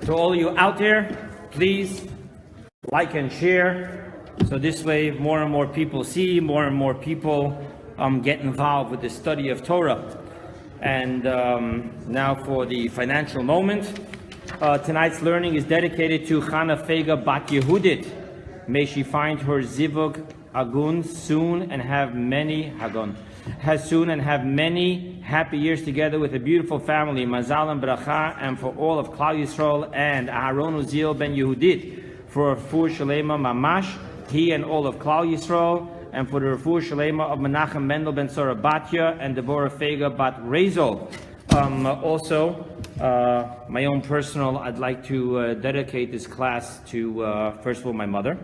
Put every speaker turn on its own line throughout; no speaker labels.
So all of you out there, please like and share. So this way more and more people see, more and more people get involved with the study of Torah. And now for the financial moment. Tonight's learning is dedicated to Chana Fega Bat Yehudit. May she find her zivug agun soon and have many happy years together with a beautiful family. Mazal and bracha, and for all of Klal Yisrael and Aharon Uziel ben Yehudit for Refuah Shalema Mamash, he and all of Klal Yisrael, and for the Refuah Shalema of Menachem Mendel ben Sorabatya and Deborah Fega Bat Rezol. Also, my own personal, I'd like to dedicate this class to, first of all, my mother,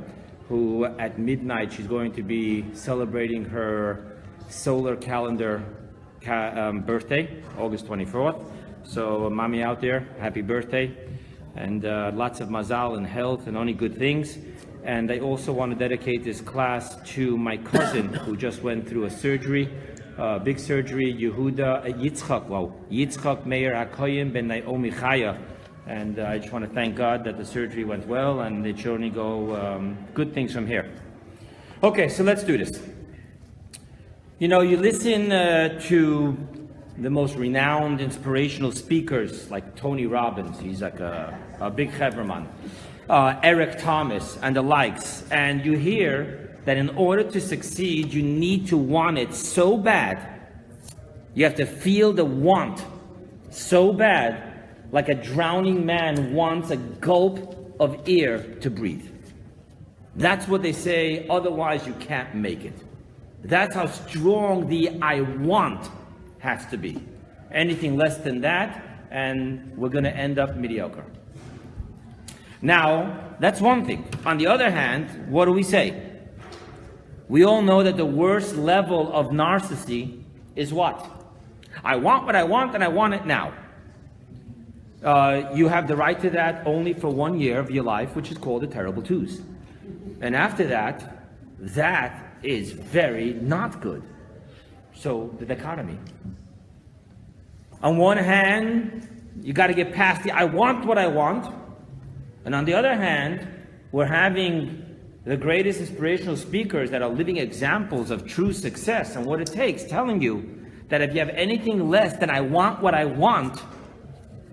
who at midnight, she's going to be celebrating her solar calendar birthday, August 24th. So, mommy out there, happy birthday. And lots of mazal and health and only good things. And I also want to dedicate this class to my cousin who just went through a surgery. Big surgery, Yitzchak Meir HaKoyim ben Naomi Chaya. And I just want to thank God that the surgery went well and it should only go good things from here. Okay, so let's do this. You know, you listen to the most renowned inspirational speakers like Tony Robbins, he's like a big Heverman, Eric Thomas and the likes, and you hear that in order to succeed, you need to want it so bad. You have to feel the want so bad, like a drowning man wants a gulp of air to breathe. That's what they say, otherwise you can't make it. That's how strong the I want has to be. Anything less than that, and we're going to end up mediocre. Now, that's one thing. On the other hand, what do we say? We all know that the worst level of narcissism is what? I want what I want and I want it now. You have the right to that only for 1 year of your life, which is called the terrible twos. And after that, that is very not good. So the dichotomy. On one hand, you got to get past the I want what I want. And on the other hand, we're having the greatest inspirational speakers that are living examples of true success and what it takes, telling you that if you have anything less than I want what I want,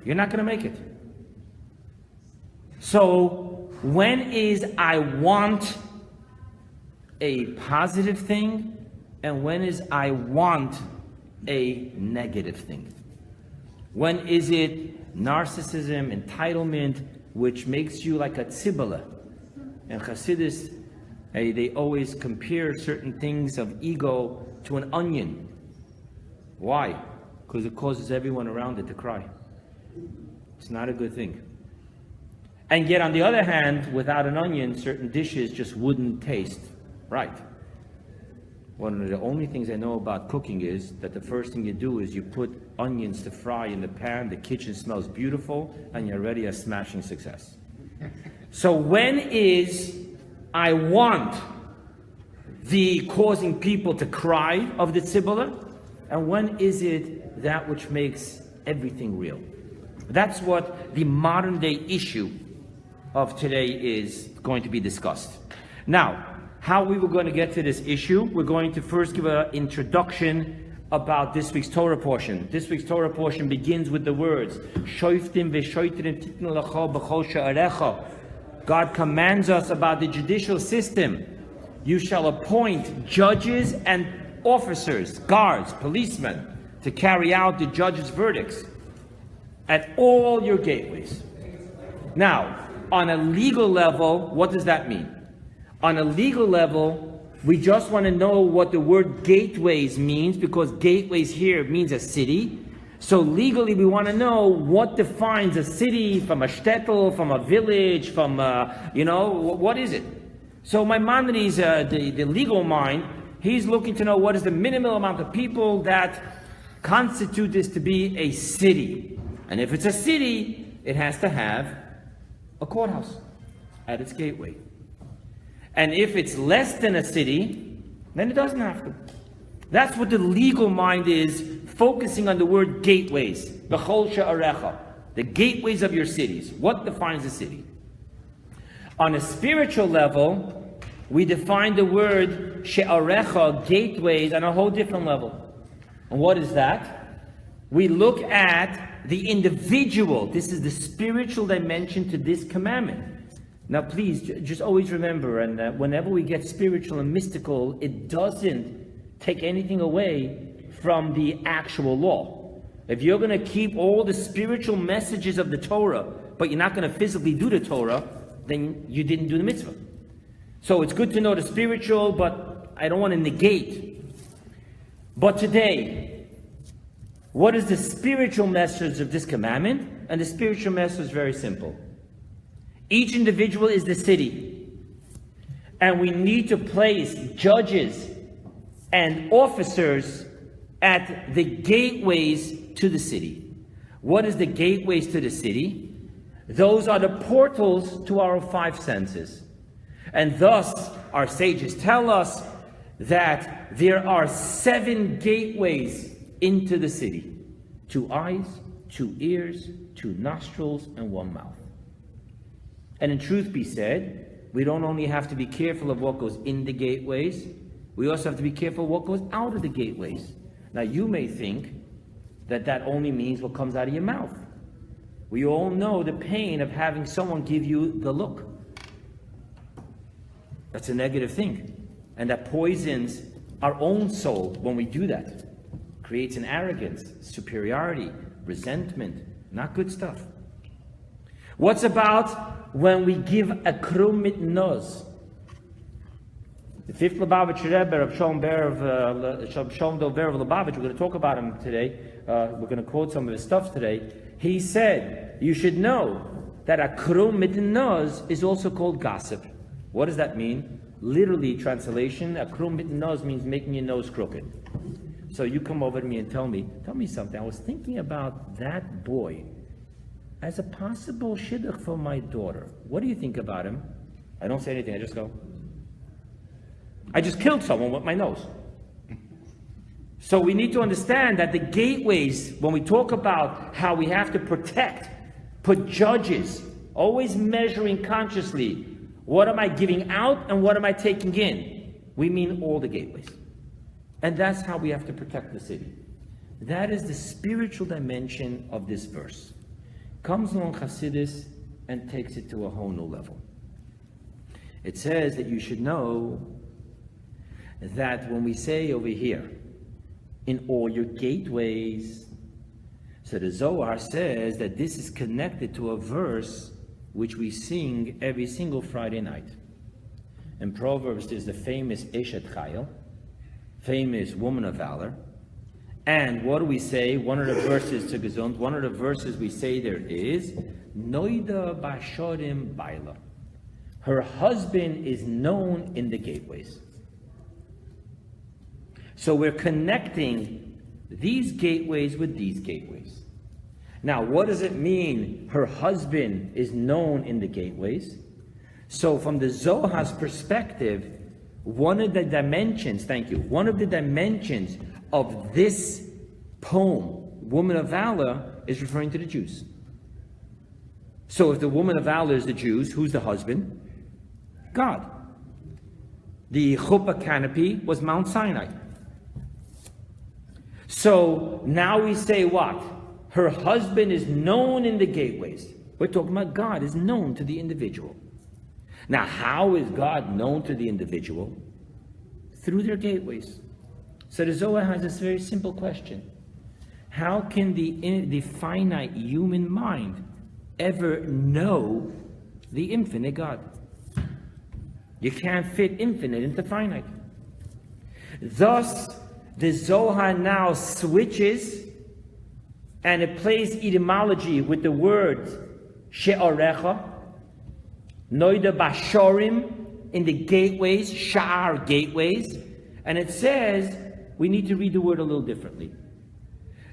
you're not going to make it. So when is I want a positive thing and when is I want a negative thing? When is it narcissism, entitlement, which makes you like a tzibala? And Hasidus, they always compare certain things of ego to an onion. Why? Because it causes everyone around it to cry. It's not a good thing. And yet, on the other hand, without an onion, certain dishes just wouldn't taste right. One of the only things I know about cooking is that the first thing you do is you put onions to fry in the pan, the kitchen smells beautiful, and you're already a smashing success. So when is I want the causing people to cry of the tzibula, and when is it that which makes everything real? That's what the modern day issue of today is going to be discussed. Now, how we were going to get to this issue, we're going to first give an introduction about this week's Torah portion. This week's Torah portion begins with the words, Shoftim v'shoitrim titnu lecha b'chol she'arecha. God commands us about the judicial system. You shall appoint judges and officers, guards, policemen, to carry out the judge's verdicts at all your gateways. Now, on a legal level, what does that mean? On a legal level, we just want to know what the word gateways means, because gateways here means a city. So legally, we want to know what defines a city from a shtetl, from a village, from, what is it? So Maimonides, the legal mind, he's looking to know what is the minimal amount of people that constitute this to be a city. And if it's a city, it has to have a courthouse at its gateway. And if it's less than a city, then it doesn't have to. That's what the legal mind is, focusing on the word gateways. B'chol she'arecha. The gateways of your cities. What defines a city? On a spiritual level, we define the word she'arecha, gateways, on a whole different level. And what is that? We look at the individual. This is the spiritual dimension to this commandment. Now please, just always remember, and whenever we get spiritual and mystical, it doesn't take anything away from the actual law. If you're going to keep all the spiritual messages of the Torah, but you're not going to physically do the Torah, then you didn't do the mitzvah. So it's good to know the spiritual, but I don't want to negate. But today, what is the spiritual message of this commandment? And the spiritual message is very simple. Each individual is the city. And we need to place judges and officers at the gateways to the city. What is the gateways to the city? Those are the portals to our five senses. And thus, our sages tell us that there are 7 gateways into the city. 2 eyes, 2 ears, 2 nostrils, and 1 mouth. And in truth be said, we don't only have to be careful of what goes in the gateways, we also have to be careful of what goes out of the gateways. Now you may think that that only means what comes out of your mouth. We all know the pain of having someone give you the look. That's a negative thing. And that poisons our own soul when we do that. Creates an arrogance, superiority, resentment, not good stuff. What's about when we give a krum mit noz? The 5th Luvabitcher Rebbe, Rabbi Avrohom Lipszyc, we're going to talk about him today. We're going to quote some of his stuff today. He said, you should know that a krum mit noz is also called gossip. What does that mean? Literally, translation, a krum mit noz means making your nose crooked. So you come over to me and tell me something. I was thinking about that boy as a possible shidduch for my daughter. What do you think about him? I don't say anything, I just go. I just killed someone with my nose. So we need to understand that the gateways, when we talk about how we have to protect, put judges, always measuring consciously, what am I giving out and what am I taking in? We mean all the gateways. And that's how we have to protect the city. That is the spiritual dimension of this verse. Comes along Chassidus and takes it to a whole new level. It says that you should know that when we say over here, in all your gateways, so the Zohar says that this is connected to a verse which we sing every single Friday night. In Proverbs, there's the famous Eshet Chayil, famous woman of valor. And what do we say? One of the verses to Gesund, one of the verses we say there is, Noida Bashorim Baila. Her husband is known in the gateways. So we're connecting these gateways with these gateways. Now, what does it mean her husband is known in the gateways? So from the Zohar's perspective, one of the dimensions of this poem, Woman of Valor, is referring to the Jews. So if the Woman of Valor is the Jews, who's the husband? God. The chuppah canopy was Mount Sinai. So now we say what? Her husband is known in the gateways. We're talking about God is known to the individual. Now, how is God known to the individual? Through their gateways. So the Zohar has this very simple question. How can the finite human mind ever know the infinite God? You can't fit infinite into finite. Thus, the Zohar now switches and it plays etymology with the word she'arecha, noida bashorim, in the gateways, sha'ar, gateways, and it says we need to read the word a little differently.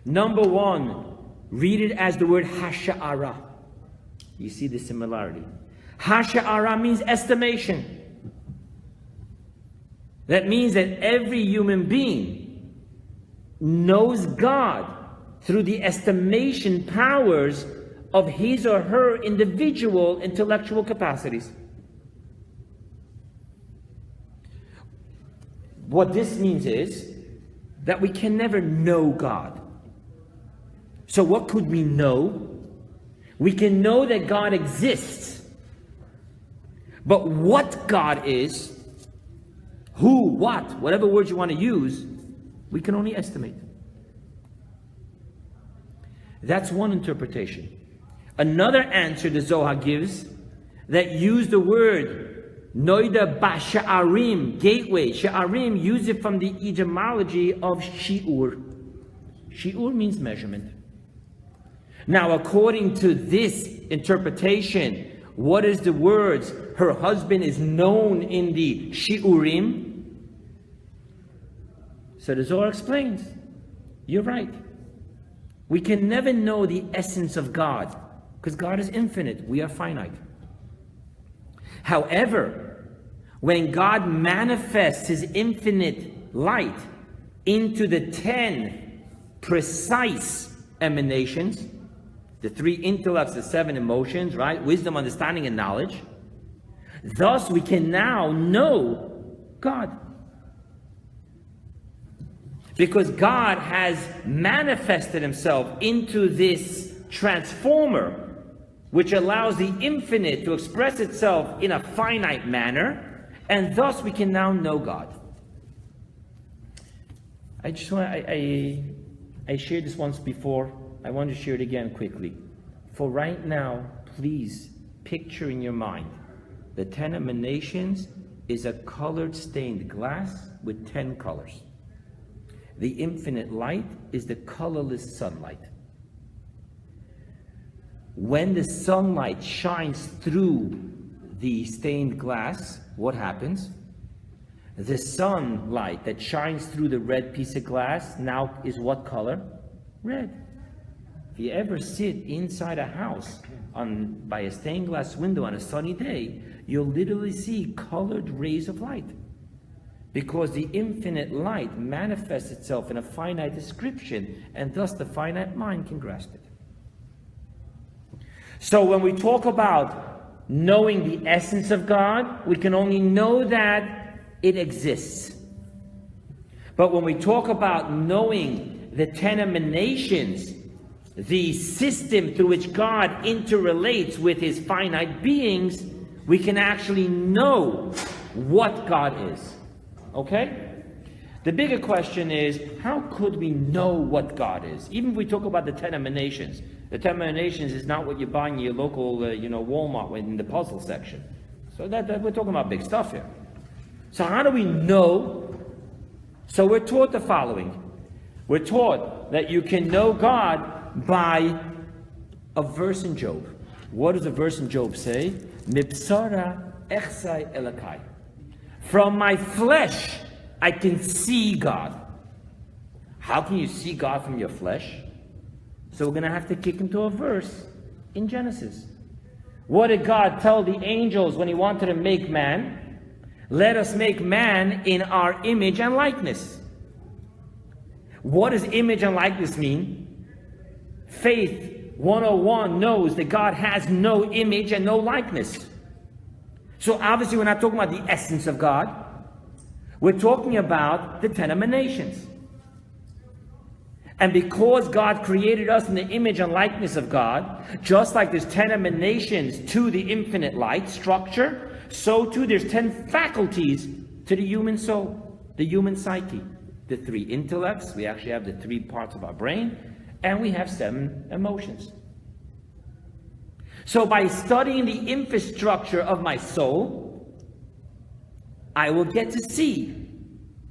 Number 1, read it as the word hasha'ara. You see the similarity. Hasha'ara means estimation. That means that every human being knows God through the estimation powers of his or her individual intellectual capacities. What this means is that we can never know God. So what could we know? We can know that God exists. But what God is, who, what, whatever words you want to use, we can only estimate. That's one interpretation. Another answer the Zohar gives that use the word Noida Basha'arim, gateway. Sha'arim, use it from the etymology of Shi'ur. Shi'ur means measurement. Now, according to this interpretation, what is the words? Her husband is known in the Shi'urim. So the Zohar explains, you're right. We can never know the essence of God, because God is infinite, we are finite. However, when God manifests his infinite light into the 10 precise emanations, the 3 intellects, the 7 emotions, right? Wisdom, understanding, and knowledge. Thus, we can now know God. Because God has manifested himself into this transformer, which allows the infinite to express itself in a finite manner, and thus we can now know God. I shared this once before. I want to share it again quickly. For right now, please picture in your mind the 10 emanations is a colored stained glass with 10 colors. The infinite light is the colorless sunlight. When the sunlight shines through the stained glass, what happens? The sunlight that shines through the red piece of glass now is what color? Red. If you ever sit inside a house by a stained glass window on a sunny day, you'll literally see colored rays of light. Because the infinite light manifests itself in a finite description, and thus the finite mind can grasp it. So when we talk about knowing the essence of God, we can only know that it exists. But when we talk about knowing the 10 emanations, the system through which God interrelates with his finite beings, we can actually know what God is. Okay? The bigger question is, how could we know what God is? Even if we talk about the 10 emanations. The 10 emanations is not what you buy in your local, Walmart in the puzzle section. So that we're talking about big stuff here. So how do we know? So we're taught the following. We're taught that you can know God by a verse in Job. What does the verse in Job say? Mipsara echsai elakai. From my flesh, I can see God. How can you see God from your flesh? So we're going to have to kick into a verse in Genesis. What did God tell the angels when he wanted to make man? Let us make man in our image and likeness. What does image and likeness mean? Faith 101 knows that God has no image and no likeness. So obviously we're not talking about the essence of God. We're talking about the 10 emanations. And because God created us in the image and likeness of God, just like there's 10 emanations to the infinite light structure, so too there's 10 faculties to the human soul, the human psyche. The 3 intellects, we actually have the 3 parts of our brain, and we have 7 emotions. So by studying the infrastructure of my soul, I will get to see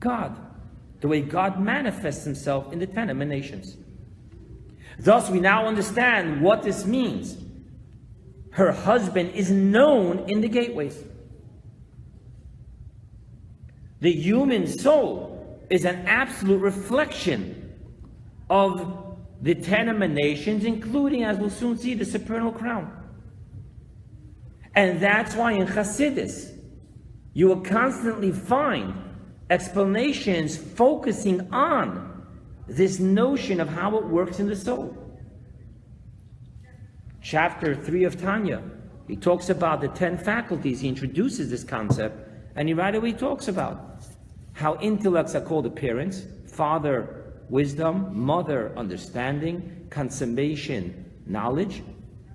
God, the way God manifests himself in the 10 emanations. Thus, we now understand what this means. Her husband is known in the gateways. The human soul is an absolute reflection of the 10 emanations, including, as we'll soon see, the supernal crown. And that's why in Chassidus, you will constantly find explanations focusing on this notion of how it works in the soul. Chapter 3 of Tanya, he talks about the 10 faculties. He introduces this concept, and he right away talks about how intellects are called appearance, father, wisdom, mother, understanding, consummation, knowledge.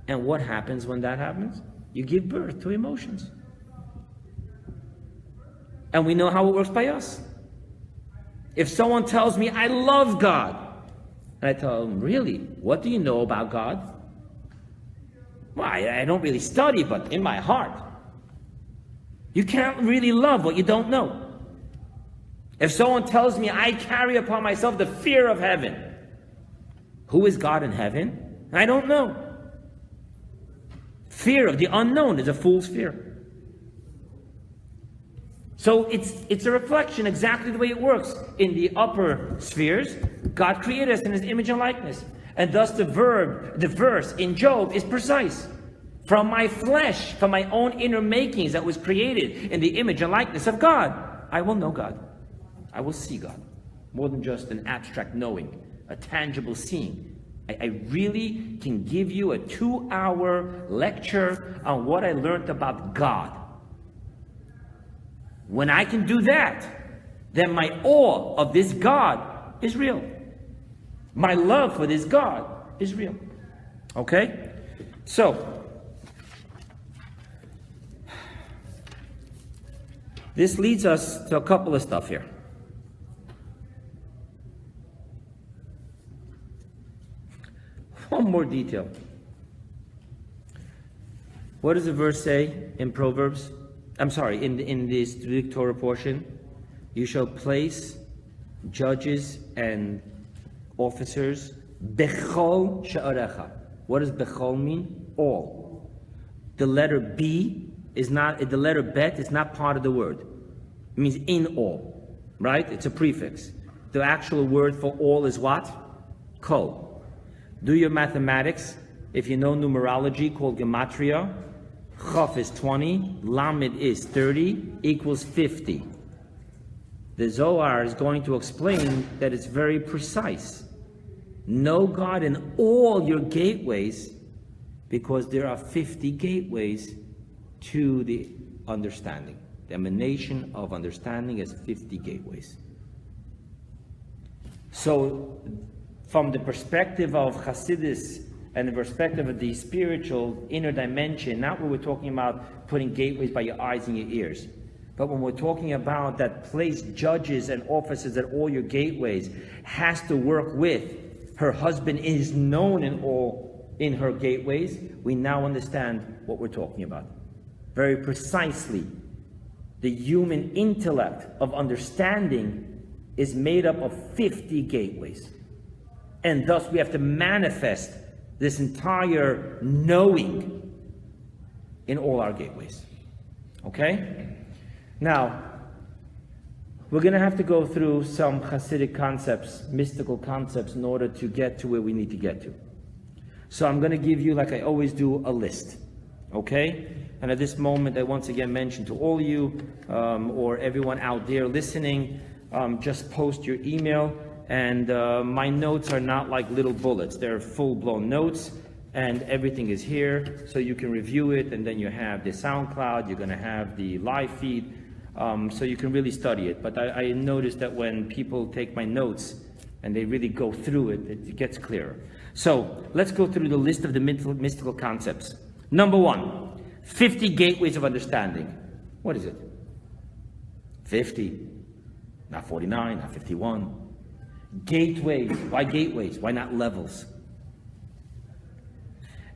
And what happens when that happens? You give birth to emotions. And we know how it works by us. If someone tells me, I love God, and I tell them, really, what do you know about God? Well, I don't really study, but in my heart. You can't really love what you don't know. If someone tells me, I carry upon myself the fear of heaven, who is God in heaven? I don't know. Fear of the unknown is a fool's fear. So it's a reflection exactly the way it works. In the upper spheres, God created us in His image and likeness. And thus the verse in Job is precise. From my flesh, from my own inner makings that was created in the image and likeness of God, I will know God. I will see God. More than just an abstract knowing, a tangible seeing. I really can give you a 2-hour lecture on what I learned about God. When I can do that, then my awe of this God is real. My love for this God is real. Okay? So, this leads us to a couple of stuff here. One more detail. What does the verse say in Proverbs? I'm sorry, in this Torah portion, you shall place judges and officers bechol sha'arecha. What does bechol mean? All. The letter B is not, the letter bet is not part of the word. It means in all, right? It's a prefix. The actual word for all is what? Kol. Do your mathematics. If you know numerology called gematria, Chaf is 20, Lamed is 30, equals 50. The Zohar is going to explain that it's very precise. Know God in all your gateways, because there are 50 gateways to the understanding. The emanation of understanding is 50 gateways. So, from the perspective of Hasidus and the perspective of the spiritual inner dimension, not when we're talking about putting gateways by your eyes and your ears, but when we're talking about that place judges and officers at all your gateways has to work with, her husband is known in her gateways, we now understand what we're talking about. Very precisely, the human intellect of understanding is made up of 50 gateways. And thus we have to manifest this entire knowing in all our gateways. Okay? Now, we're going to have to go through some Hasidic concepts, mystical concepts, in order to get to where we need to get to. So I'm going to give you, like I always do, a list. Okay? And at this moment, I once again mention to all of you, or everyone out there listening, just post your email. And my notes are not like little bullets. They're full-blown notes, and everything is here, so you can review it, and then you have the SoundCloud, you're going to have the live feed, so you can really study it. But I noticed that when people take my notes and they really go through it, it gets clearer. So let's go through the list of the mystical concepts. Number 1, 50 gateways of understanding. What is it? 50, not 49, not 51. Gateways. Why gateways? Why not levels?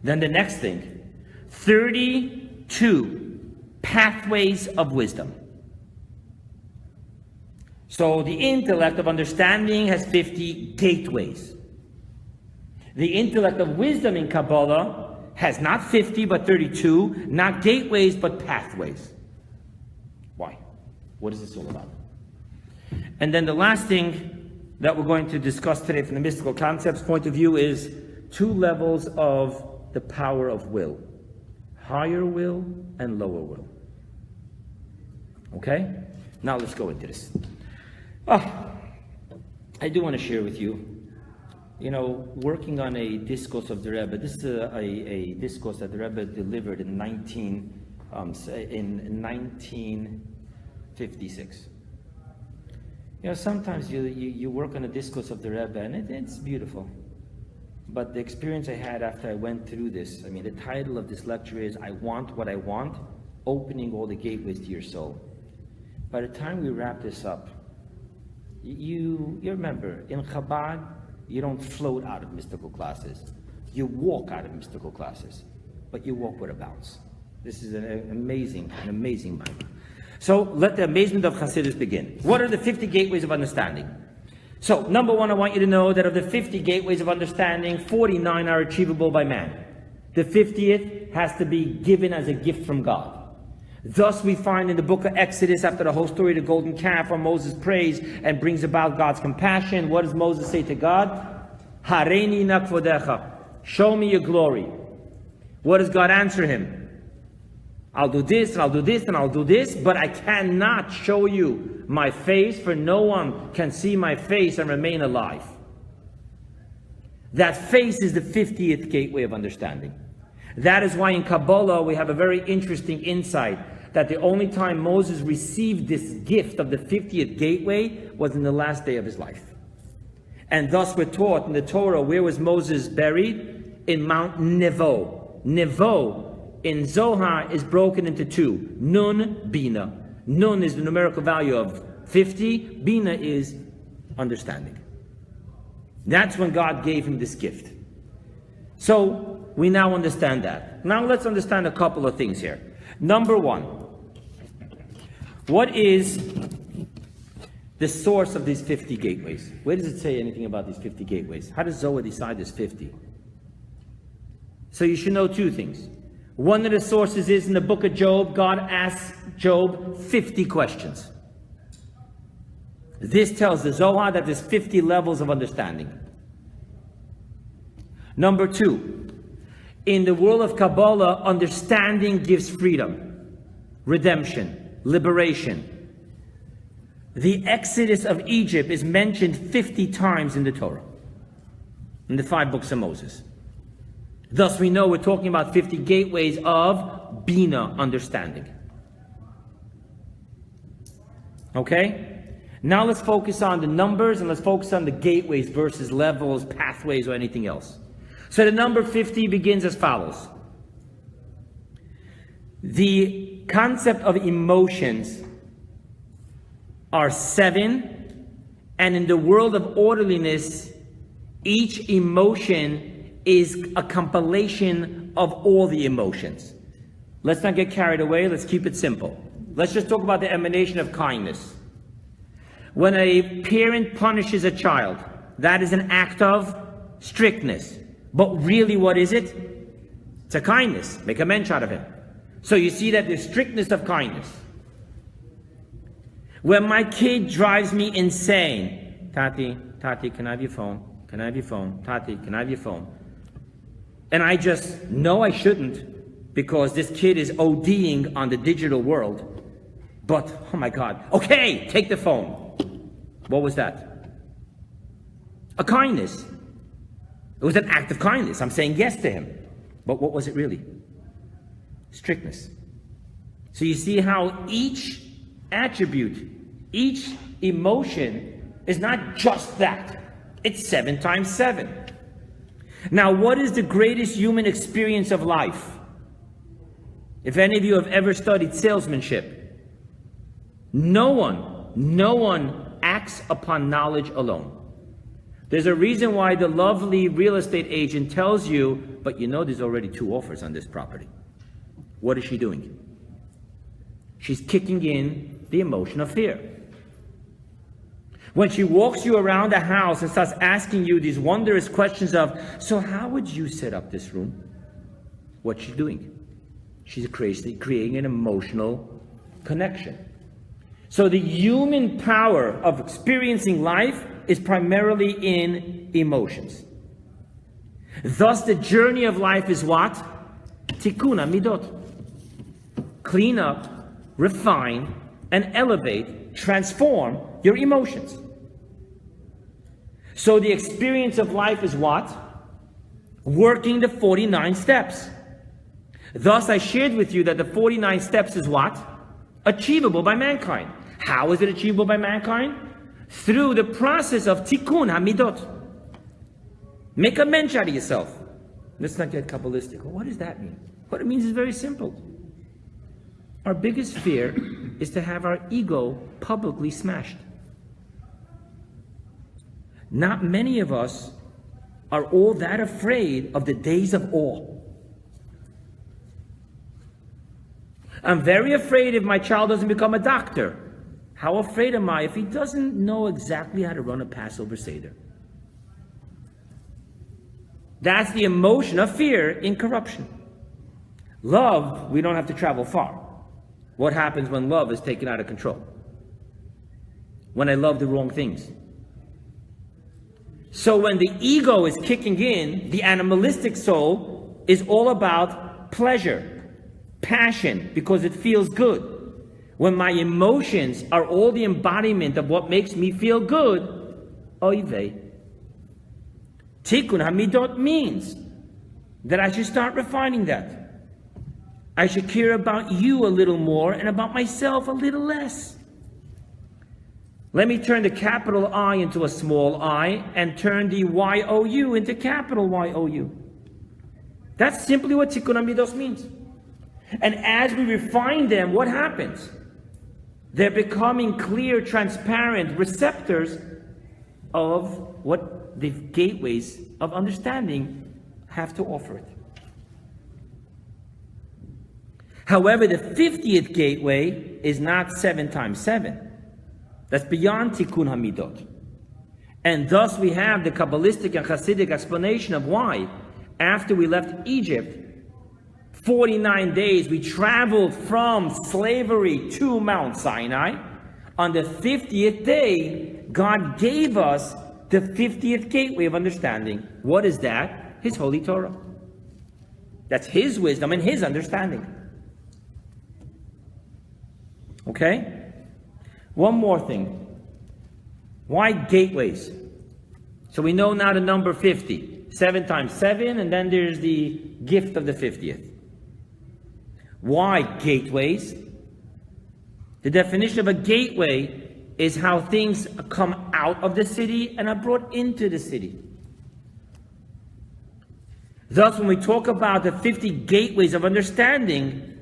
Then the next thing, 32 pathways of wisdom. So the intellect of understanding has 50 gateways. The intellect of wisdom in Kabbalah has not 50 but 32, not gateways but pathways. Why? What is this all about? And then the last thing that we're going to discuss today from the mystical concepts point of view is 2 levels of the power of will. Higher will and lower will. Okay? Now let's go into this. I do want to share with you Working on a discourse of the Rebbe. This is a discourse that the Rebbe delivered in 1956. Sometimes you work on a discourse of the Rebbe, and it's beautiful. But the experience I had after I went through this, the title of this lecture is "I Want What I Want: Opening All the Gateways to Your Soul." By the time we wrap this up, you remember, in Chabad, you don't float out of mystical classes. You walk out of mystical classes, but you walk with a bounce. This is an amazing Bible. So let the amazement of Hasidus begin. What are the 50 gateways of understanding? So, number one, I want you to know that of the 50 gateways of understanding, 49 are achievable by man. The 50th has to be given as a gift from God. Thus we find in the book of Exodus, after the whole story of the golden calf, where Moses prays and brings about God's compassion, what does Moses say to God? Hareini na kvodecha. Show me your glory. What does God answer him? I'll do this, and I'll do this, and I'll do this, but I cannot show you my face, for no one can see my face and remain alive. That face is the 50th gateway of understanding. That is why in Kabbalah we have a very interesting insight that the only time Moses received this gift of the 50th gateway was in the last day of his life. And thus we're taught in the Torah, where was Moses buried? In Mount Nevo. Nevo in Zohar is broken into two. Nun, Bina. Nun is the numerical value of 50. Bina is understanding. That's when God gave him this gift. So we now understand that. Now let's understand a couple of things here. Number one, what is the source of these 50 gateways? Where does it say anything about these 50 gateways? How does Zohar decide there's 50? So you should know two things. One of the sources is in the book of Job. God asks Job 50 questions. This tells the Zohar that there's 50 levels of understanding. Number two, in the world of Kabbalah, understanding gives freedom, redemption, liberation. The Exodus of Egypt is mentioned 50 times in the Torah, in the 5 books of Moses. Thus we know we're talking about 50 gateways of Bina, understanding. Okay? Now let's focus on the numbers, and let's focus on the gateways versus levels, pathways, or anything else. So the number 50 begins as follows. The concept of emotions are 7, and in the world of orderliness, each emotion is a compilation of all the emotions. Let's not get carried away. Let's keep it simple. Let's just talk about the emanation of kindness. When a parent punishes a child, that is an act of strictness. But really, what is it? It's a kindness. Make a mensch out of him. So you see that there's strictness of kindness. When my kid drives me insane, Tati, can I have your phone? Can I have your phone? Tati, can I have your phone? And I just know I shouldn't, because this kid is ODing on the digital world. But, oh my God, okay, take the phone. What was that? A kindness. It was an act of kindness. I'm saying yes to him. But what was it really? Strictness. So you see how each attribute, each emotion is not just that. It's 7 times 7. Now, what is the greatest human experience of life? If any of you have ever studied salesmanship, no one acts upon knowledge alone. There's a reason why the lovely real estate agent tells you, but there's already 2 offers on this property. What is she doing? She's kicking in the emotion of fear. When she walks you around the house and starts asking you these wondrous questions of, so how would you set up this room? What's she doing? She's creating an emotional connection. So the human power of experiencing life is primarily in emotions. Thus the journey of life is what? Tikkun midot. Clean up, refine, and elevate, transform your emotions. So the experience of life is what? Working the 49 steps. Thus I shared with you that the 49 steps is what? Achievable by mankind. How is it achievable by mankind? Through the process of tikkun hamidot. Make a mensch out of yourself. Let's not get Kabbalistic. Well, what does that mean? What it means is very simple. Our biggest fear is to have our ego publicly smashed. Not many of us are all that afraid of the days of awe. I'm very afraid if my child doesn't become a doctor. How afraid am I if he doesn't know exactly how to run a Passover Seder? That's the emotion of fear in corruption. Love, we don't have to travel far. What happens when love is taken out of control? When I love the wrong things. So when the ego is kicking in, the animalistic soul is all about pleasure, passion, because it feels good. When my emotions are all the embodiment of what makes me feel good, oy vey. Tikkun hamidot means that I should start refining that. I should care about you a little more and about myself a little less. Let me turn the capital I into a small I and turn the Y-O-U into capital Y-O-U. That's simply what Tikkun hamidot means. And as we refine them, what happens? They're becoming clear, transparent receptors of what the gateways of understanding have to offer it. However, the 50th gateway is not 7 times 7. That's beyond Tikkun hamidot. And thus we have the Kabbalistic and Hasidic explanation of why, after we left Egypt, 49 days we traveled from slavery to Mount Sinai. On the 50th day, God gave us the 50th gateway of understanding. What is that? His Holy Torah. That's His wisdom and His understanding. Okay? One more thing. Why gateways? So we know now the number 50. 7 times 7, and then there's the gift of the 50th. Why gateways? The definition of a gateway is how things come out of the city and are brought into the city. Thus, when we talk about the 50 gateways of understanding,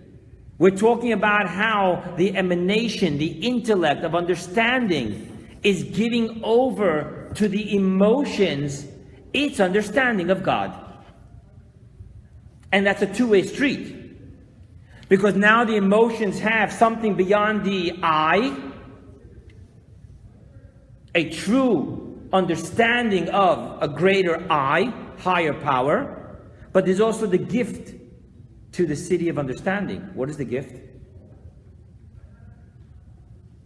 we're talking about how the emanation, the intellect of understanding is giving over to the emotions its understanding of God. And that's a two-way street. Because now the emotions have something beyond the I, a true understanding of a greater I, higher power, but there's also the gift to the city of understanding. What is the gift?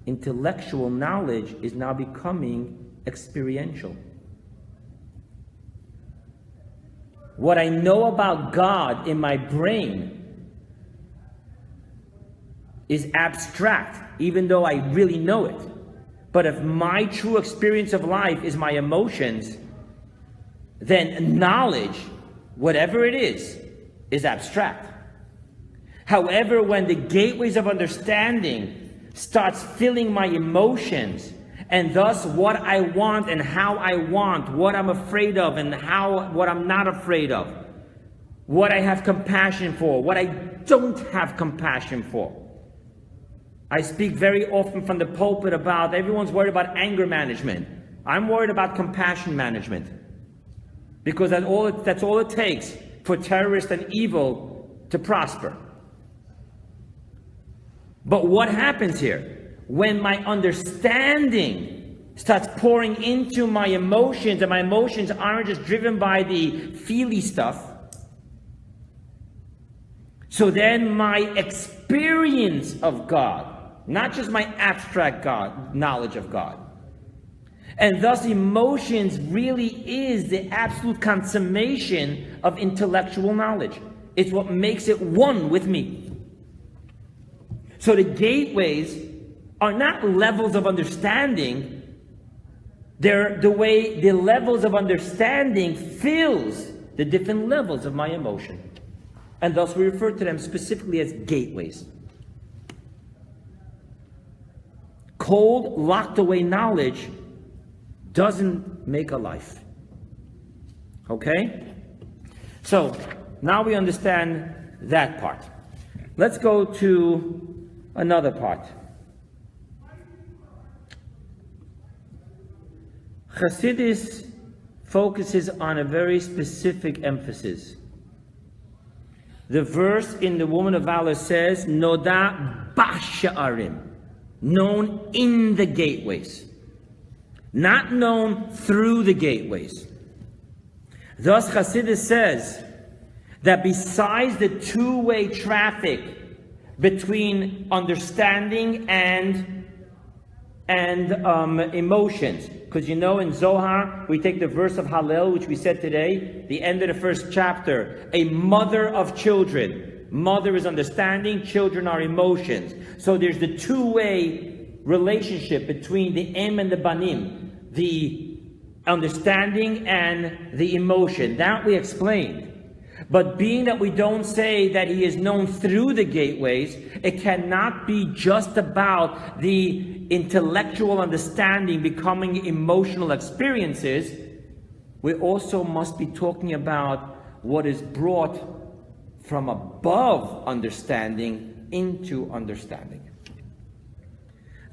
Intellectual knowledge is now becoming experiential. What I know about God in my brain is abstract, even though I really know it. But if my true experience of life is my emotions, then knowledge, whatever it is abstract. However, when the gateways of understanding starts filling my emotions, and thus what I want and how I want, what I'm afraid of and what I'm not afraid of, what I have compassion for, what I don't have compassion for. I speak very often from the pulpit about everyone's worried about anger management. I'm worried about compassion management. Because that's all it takes for terrorists and evil to prosper. But what happens here? When my understanding starts pouring into my emotions, and my emotions aren't just driven by the feely stuff, so then my experience of God, not just my abstract God, knowledge of God. And thus emotions really is the absolute consummation of intellectual knowledge. It's what makes it one with me. So the gateways are not levels of understanding, The way the levels of understanding fills the different levels of my emotion. And thus we refer to them specifically as gateways. Cold, locked away knowledge doesn't make a life. Okay? So, now we understand that part. Let's go to another part. Chassidus focuses on a very specific emphasis. The verse in the Woman of Valor says, Noda b'sha'arim, known in the gateways, not known through the gateways. Thus Chassidus says that besides the two-way traffic between understanding and emotions, because in Zohar we take the verse of Hallel, which we said today, the end of the first chapter, a mother of children. Mother is understanding, children are emotions. So there's the two-way relationship between the em and the banim, the understanding and the emotion. That we explained. But being that we don't say that he is known through the gateways, it cannot be just about the intellectual understanding becoming emotional experiences. We also must be talking about what is brought from above understanding into understanding.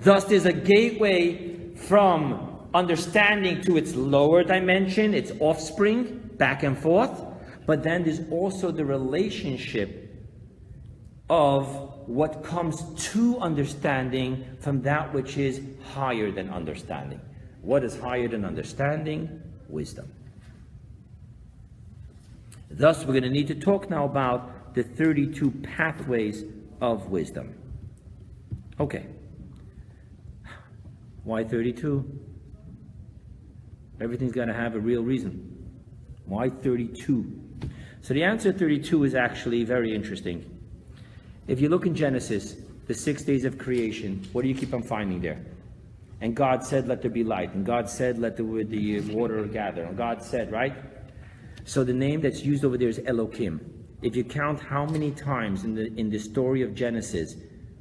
Thus, there's a gateway from understanding to its lower dimension, its offspring, back and forth. But then there's also the relationship of what comes to understanding from that which is higher than understanding. What is higher than understanding? Wisdom. Thus, we're going to need to talk now about the 32 pathways of wisdom. Okay. Why 32? Everything's got to have a real reason. Why 32? So the answer 32 is actually very interesting. If you look in Genesis, the 6 days of creation, what do you keep on finding there? And God said, let there be light. And God said, let the water gather. And God said, right? So the name that's used over there is Elohim. If you count how many times in the story of Genesis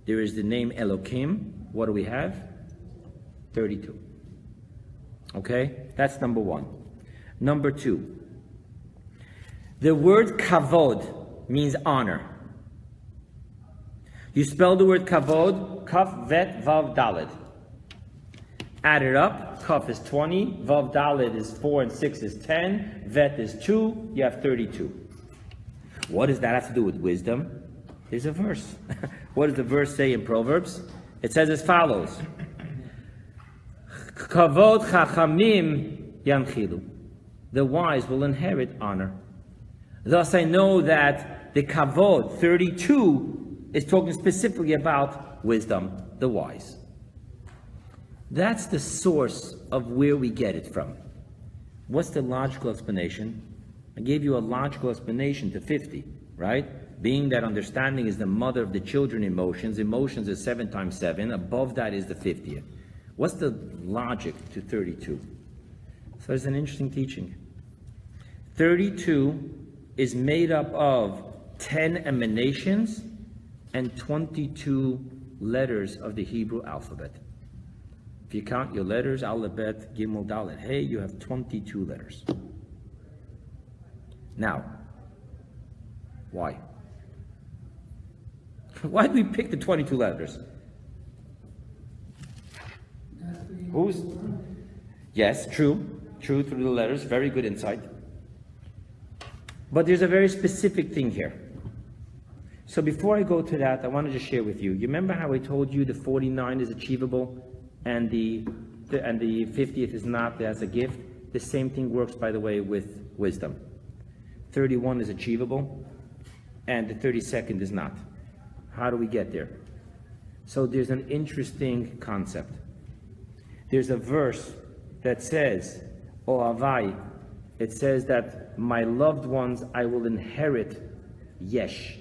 there is the name Elohim, what do we have? 32. Okay? That's number one. Number two. The word kavod means honor. You spell the word kavod, kaf, vet, vav, daled. Add it up, kaf is 20, vav, daled is 4 and 6 is 10, vet is 2, you have 32. What does that have to do with wisdom? There's a verse. What does the verse say in Proverbs? It says as follows. Kavod chachamim yanchilu. The wise will inherit honor. Thus I know that the kavod, 32, is talking specifically about wisdom, the wise. That's the source of where we get it from. What's the logical explanation? I gave you a logical explanation to 50, right? Being that understanding is the mother of the children emotions. Emotions is 7 times 7. Above that is the 50th. What's the logic to 32? So it's an interesting teaching. 32 is made up of 10 emanations and 22 letters of the Hebrew alphabet. If you count your letters, Aleph, Bet, Gimel, Dalet, Hey, you have 22 letters. Now, why? Why do we pick the 22 letters? Yes, true, through the letters, very good insight. But there's a very specific thing here. So before I go to that, I want to just share with you. You remember how I told you the 49 is achievable and the 50th is not as a gift? The same thing works, by the way, with wisdom. 31 is achievable and the 32nd is not. How do we get there? So there's an interesting concept. There's a verse that says, O Avai, it says that my loved ones I will inherit yesh.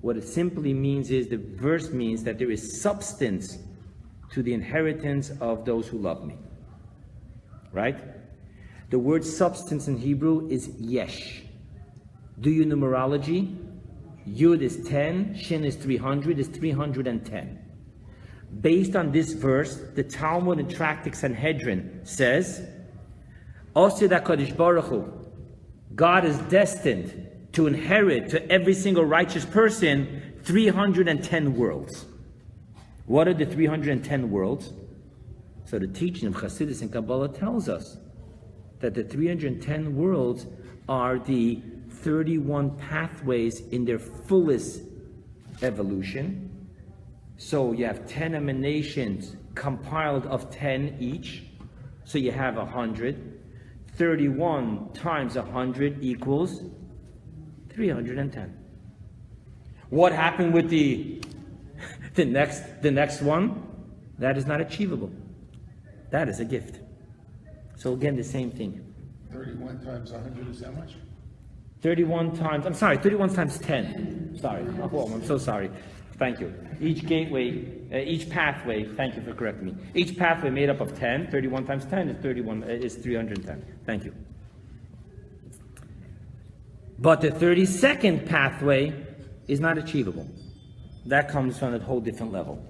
What it simply means is, the verse means that there is substance to the inheritance of those who love me. right? The word substance in Hebrew is yesh. Do you numerology? Yud is 10, Shin is 300, is 310. Based on this verse, the Talmud and Tractate Sanhedrin says, Osid HaKadosh Baruch Hu, God is destined to inherit to every single righteous person 310 worlds. What are the 310 worlds? So the teaching of Chassidus and Kabbalah tells us that the 310 worlds are the 31 pathways in their fullest evolution. So you have 10 emanations compiled of 10 each. So you have 100. 31 times 100 equals 310. What happened with the next one? That is not achievable. That is a gift. So again, the same thing.
31 times 100 is how much?
31 times 10. Sorry. Oh, I'm so sorry. Thank you. Each gateway, each pathway, thank you for correcting me. Each pathway made up of 10, 31 times 10 is 310. Thank you. But the 32nd pathway is not achievable. That comes from a whole different level.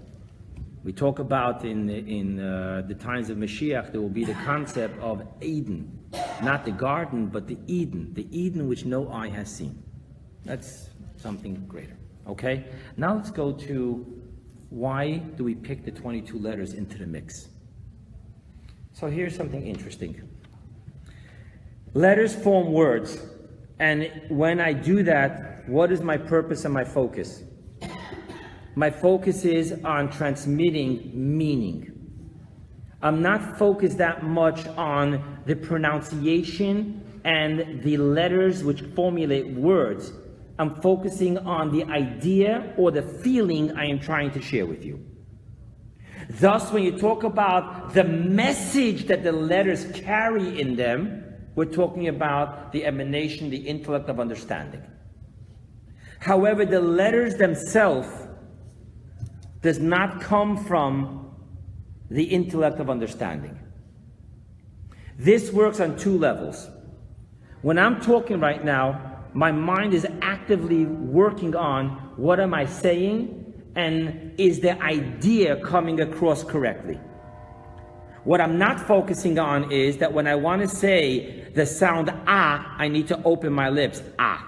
We talk about in the times of Mashiach, there will be the concept of Eden. Not the garden, but the Eden which no eye has seen. That's something greater. Okay? Now let's go to why do we pick the 22 letters into the mix? So here's something interesting. Letters form words, and when I do that, what is my purpose and my focus? My focus is on transmitting meaning. I'm not focused that much on the pronunciation and the letters which formulate words. I'm focusing on the idea or the feeling I am trying to share with you. Thus, when you talk about the message that the letters carry in them, we're talking about the emanation, the intellect of understanding. However, the letters themselves does not come from the intellect of understanding. This works on two levels. When I'm talking right now, my mind is actively working on what am I saying and is the idea coming across correctly. What I'm not focusing on is that when I want to say the sound ah, I need to open my lips, ah.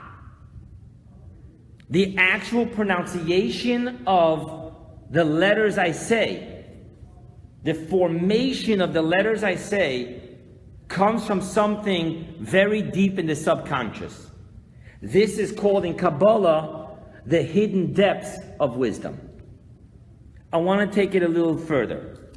The actual pronunciation of the letters I say, the formation of the letters I say comes from something very deep in the subconscious. This is called in Kabbalah the hidden depths of wisdom. I want to take it a little further.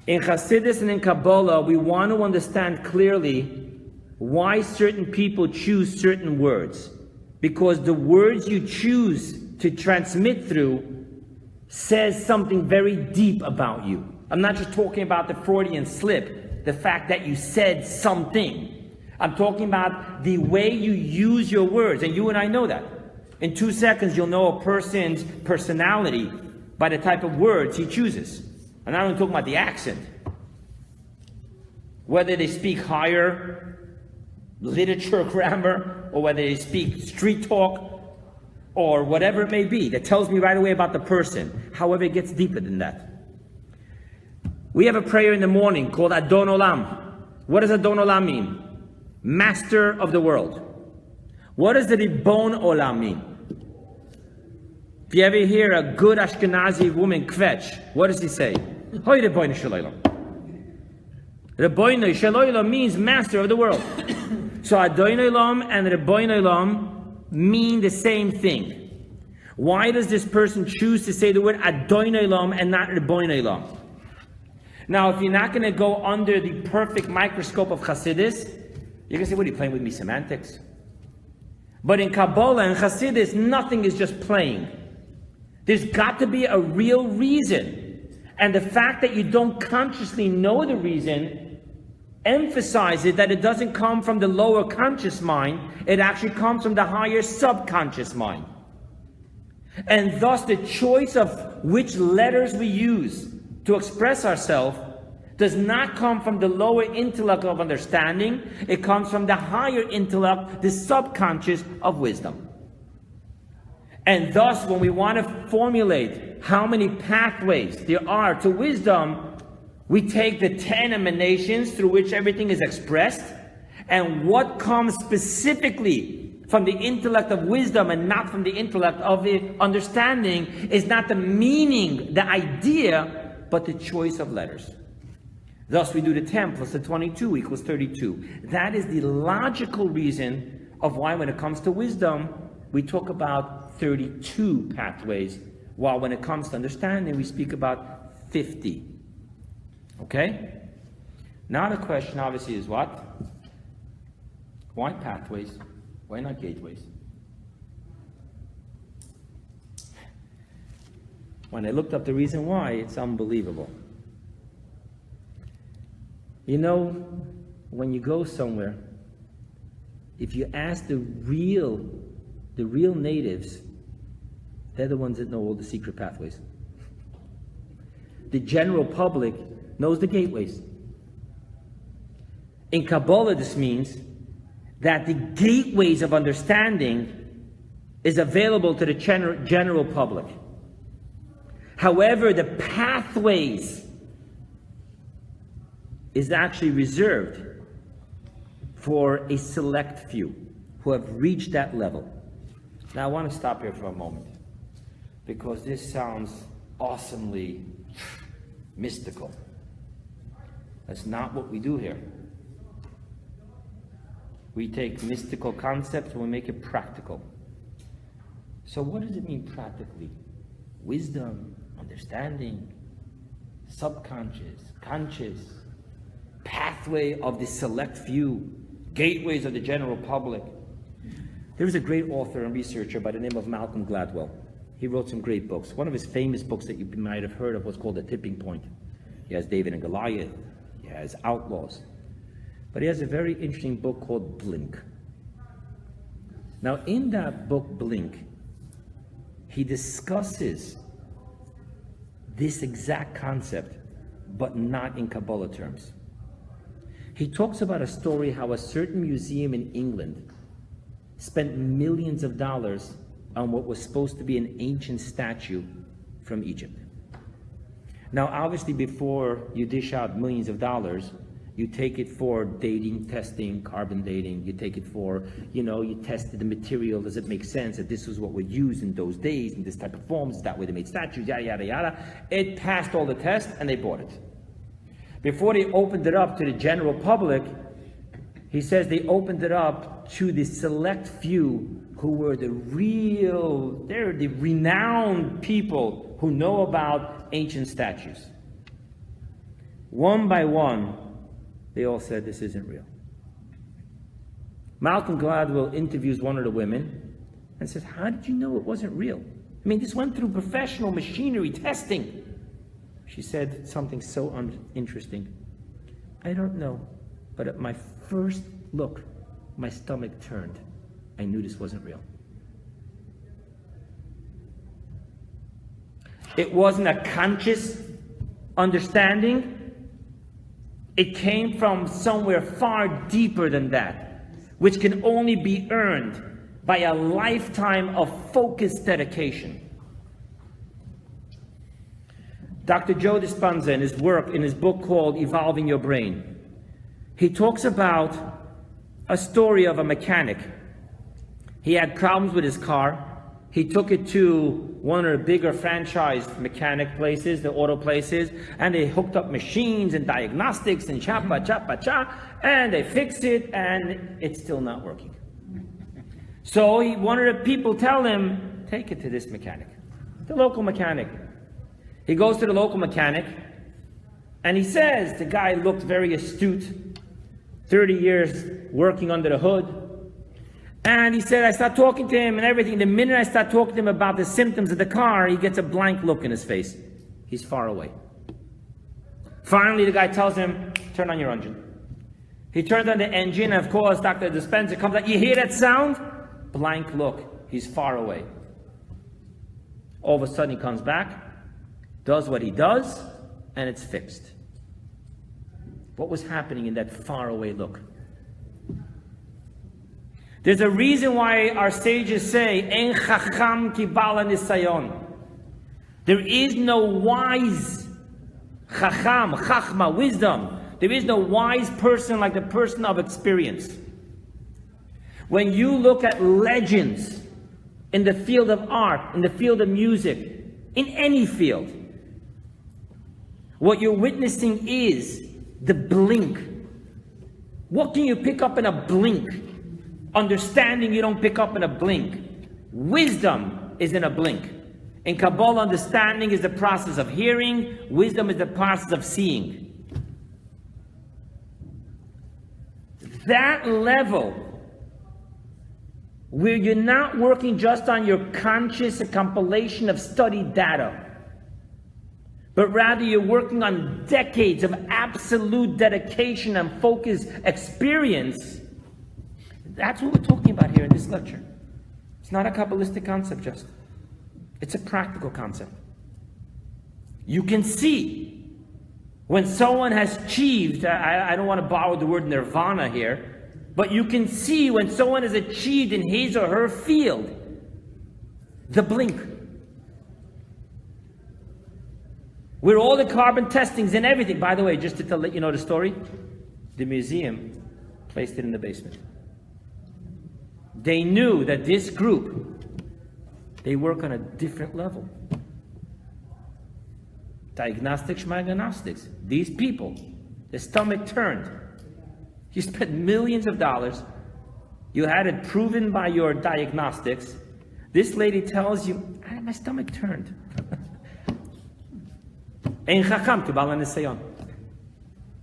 In Chassidus and in Kabbalah, we want to understand clearly why certain people choose certain words. Because the words you choose to transmit through says something very deep about you. I'm not just talking about the Freudian slip, the fact that you said something. I'm talking about the way you use your words, and you and I know that. In 2 seconds, you'll know a person's personality by the type of words he chooses. And I'm not talking about the accent. Whether they speak higher literature, grammar, or whether they speak street talk, or whatever it may be, that tells me right away about the person. However, it gets deeper than that. We have a prayer in the morning called Adon Olam. What does Adon Olam mean? Master of the world. What does the Ribbon Olam mean? If you ever hear a good Ashkenazi woman kvetch, what does he say? Hoy Rebbeinu Shel Olam. Rebbeinu Shel Olam means master of the world. So Adon Olam and Rebbeinu Olam mean the same thing. Why does this person choose to say the word Adon Olam and not Rebbeinu Olam? Now, if you're not going to go under the perfect microscope of Chassidus, you're going to say, what are you playing with me, semantics? But in Kabbalah and Chassidus, nothing is just playing. There's got to be a real reason. And the fact that you don't consciously know the reason emphasizes that it doesn't come from the lower conscious mind, it actually comes from the higher subconscious mind. And thus the choice of which letters we use to express ourselves does not come from the lower intellect of understanding. It comes from the higher intellect, the subconscious of wisdom. And thus, when we want to formulate how many pathways there are to wisdom, we take the 10 emanations through which everything is expressed, and what comes specifically from the intellect of wisdom and not from the intellect of the understanding is not the meaning, the idea, but the choice of letters. Thus we do the 10 plus the 22 equals 32. That is the logical reason of why when it comes to wisdom, we talk about 32 pathways, while when it comes to understanding, we speak about 50. Okay? Now the question obviously is what? Why pathways? Why not gateways? When I looked up the reason why, it's unbelievable. You know, when you go somewhere, if you ask the real natives, they're the ones that know all the secret pathways. The general public knows the gateways. In Kabbalah, this means that the gateways of understanding is available to the general public. However, the pathways is actually reserved for a select few who have reached that level. Now I want to stop here for a moment, because this sounds awesomely mystical. That's not what we do here. We take mystical concepts and we make it practical. So what does it mean practically? Wisdom, understanding, subconscious, conscious, pathway of the select few, gateways of the general public. There was a great author and researcher by the name of Malcolm Gladwell. He wrote some great books. One of his famous books that you might have heard of was called The Tipping Point. He has David and Goliath. He has Outlaws. But he has a very interesting book called Blink. Now in that book, Blink, he discusses this exact concept, but not in Kabbalah terms. He talks about a story how a certain museum in England spent millions of dollars on what was supposed to be an ancient statue from Egypt. Now, obviously, before you dish out millions of dollars, you take it for dating, testing, carbon dating. You take it for, you tested the material. Does it make sense that this was what was used in those days, in this type of forms? Is that way they made statues, yada, yada, yada. It passed all the tests, and they bought it. Before they opened it up to the general public, he says they opened it up to the select few who were they're the renowned people who know about ancient statues. One by one, they all said this isn't real. Malcolm Gladwell interviews one of the women and says, how did you know it wasn't real? I mean, this went through professional machinery testing. She said something so interesting. I don't know, but at my first look, my stomach turned. I knew this wasn't real. It wasn't a conscious understanding. It came from somewhere far deeper than that, which can only be earned by a lifetime of focused dedication. Dr. Joe Dispenza, in his work, in his book called Evolving Your Brain, he talks about a story of a mechanic. He had problems with his car. He took it to one of the bigger franchised mechanic places, the auto places, and they hooked up machines and diagnostics and cha, and they fixed it, and it's still not working. So one of the people tell him, take it to this mechanic, the local mechanic. He goes to the local mechanic, and he says, the guy looked very astute, 30 years working under the hood. And he said, I start talking to him and everything. The minute I start talking to him about the symptoms of the car, he gets a blank look in his face. He's far away. Finally, the guy tells him, turn on your engine. He turns on the engine, and of course, Dr. Dispenza comes out. You hear that sound? Blank look. He's far away. All of a sudden, he comes back, does what he does, and it's fixed. What was happening in that faraway look? There's a reason why our sages say, En chacham ki bala nisayon. There is no wise chacham, chachma, wisdom. There is no wise person like the person of experience. When you look at legends in the field of art, in the field of music, in any field, what you're witnessing is the blink. What can you pick up in a blink? Understanding you don't pick up in a blink. Wisdom is in a blink. In Kabbalah, understanding is the process of hearing. Wisdom is the process of seeing. That level, where you're not working just on your conscious compilation of studied data, but rather you're working on decades of absolute dedication and focused experience. That's what we're talking about here in this lecture. It's not a Kabbalistic concept just. It's a practical concept. You can see when someone has achieved, I don't want to borrow the word nirvana here, but you can see when someone has achieved in his or her field, the blink. Where all the carbon testings and everything, by the way, just to let you know the story, the museum placed it in the basement. They knew that this group, they work on a different level. Diagnostics, schmagnostics. These people, their stomach turned. You spent millions of dollars. You had it proven by your diagnostics. This lady tells you, my stomach turned. The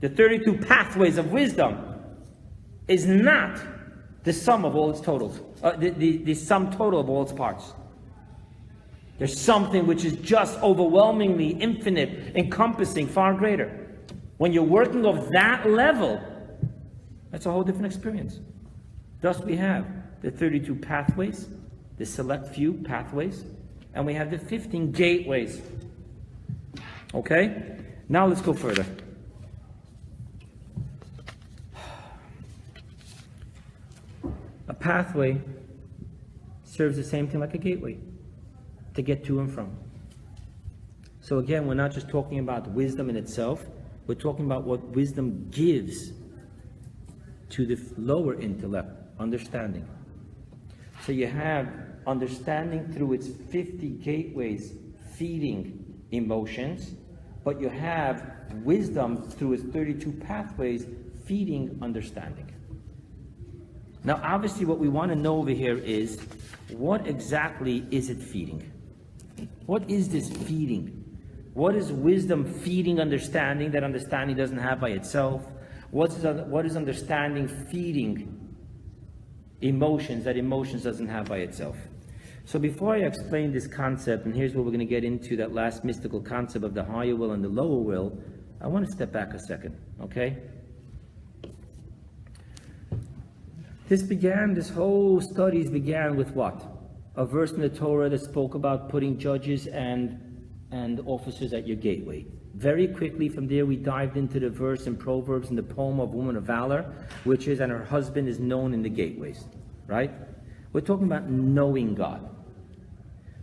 32 pathways of wisdom is not the sum of all its totals, the sum total of all its parts. There's something which is just overwhelmingly infinite, encompassing, far greater. When you're working off that level, that's a whole different experience. Thus we have the 32 pathways, the select few pathways, and we have the 15 gateways. Okay? Now let's go further. A pathway serves the same thing like a gateway to get to and from. So again, we're not just talking about wisdom in itself, we're talking about what wisdom gives to the lower intellect, understanding. So you have understanding through its 50 gateways feeding emotions, but you have wisdom through its 32 pathways feeding understanding. Now obviously what we want to know over here is, what exactly is it feeding? What is this feeding? What is wisdom feeding understanding that understanding doesn't have by itself? What is understanding feeding emotions that emotions doesn't have by itself? So before I explain this concept, and here's where we're going to get into that last mystical concept of the higher will and the lower will, I want to step back a second, okay? This whole studies began with what? A verse in the Torah that spoke about putting judges and officers at your gateway. Very quickly from there we dived into the verse in Proverbs in the poem of Woman of Valor, which is, and her husband is known in the gateways, right? We're talking about knowing God.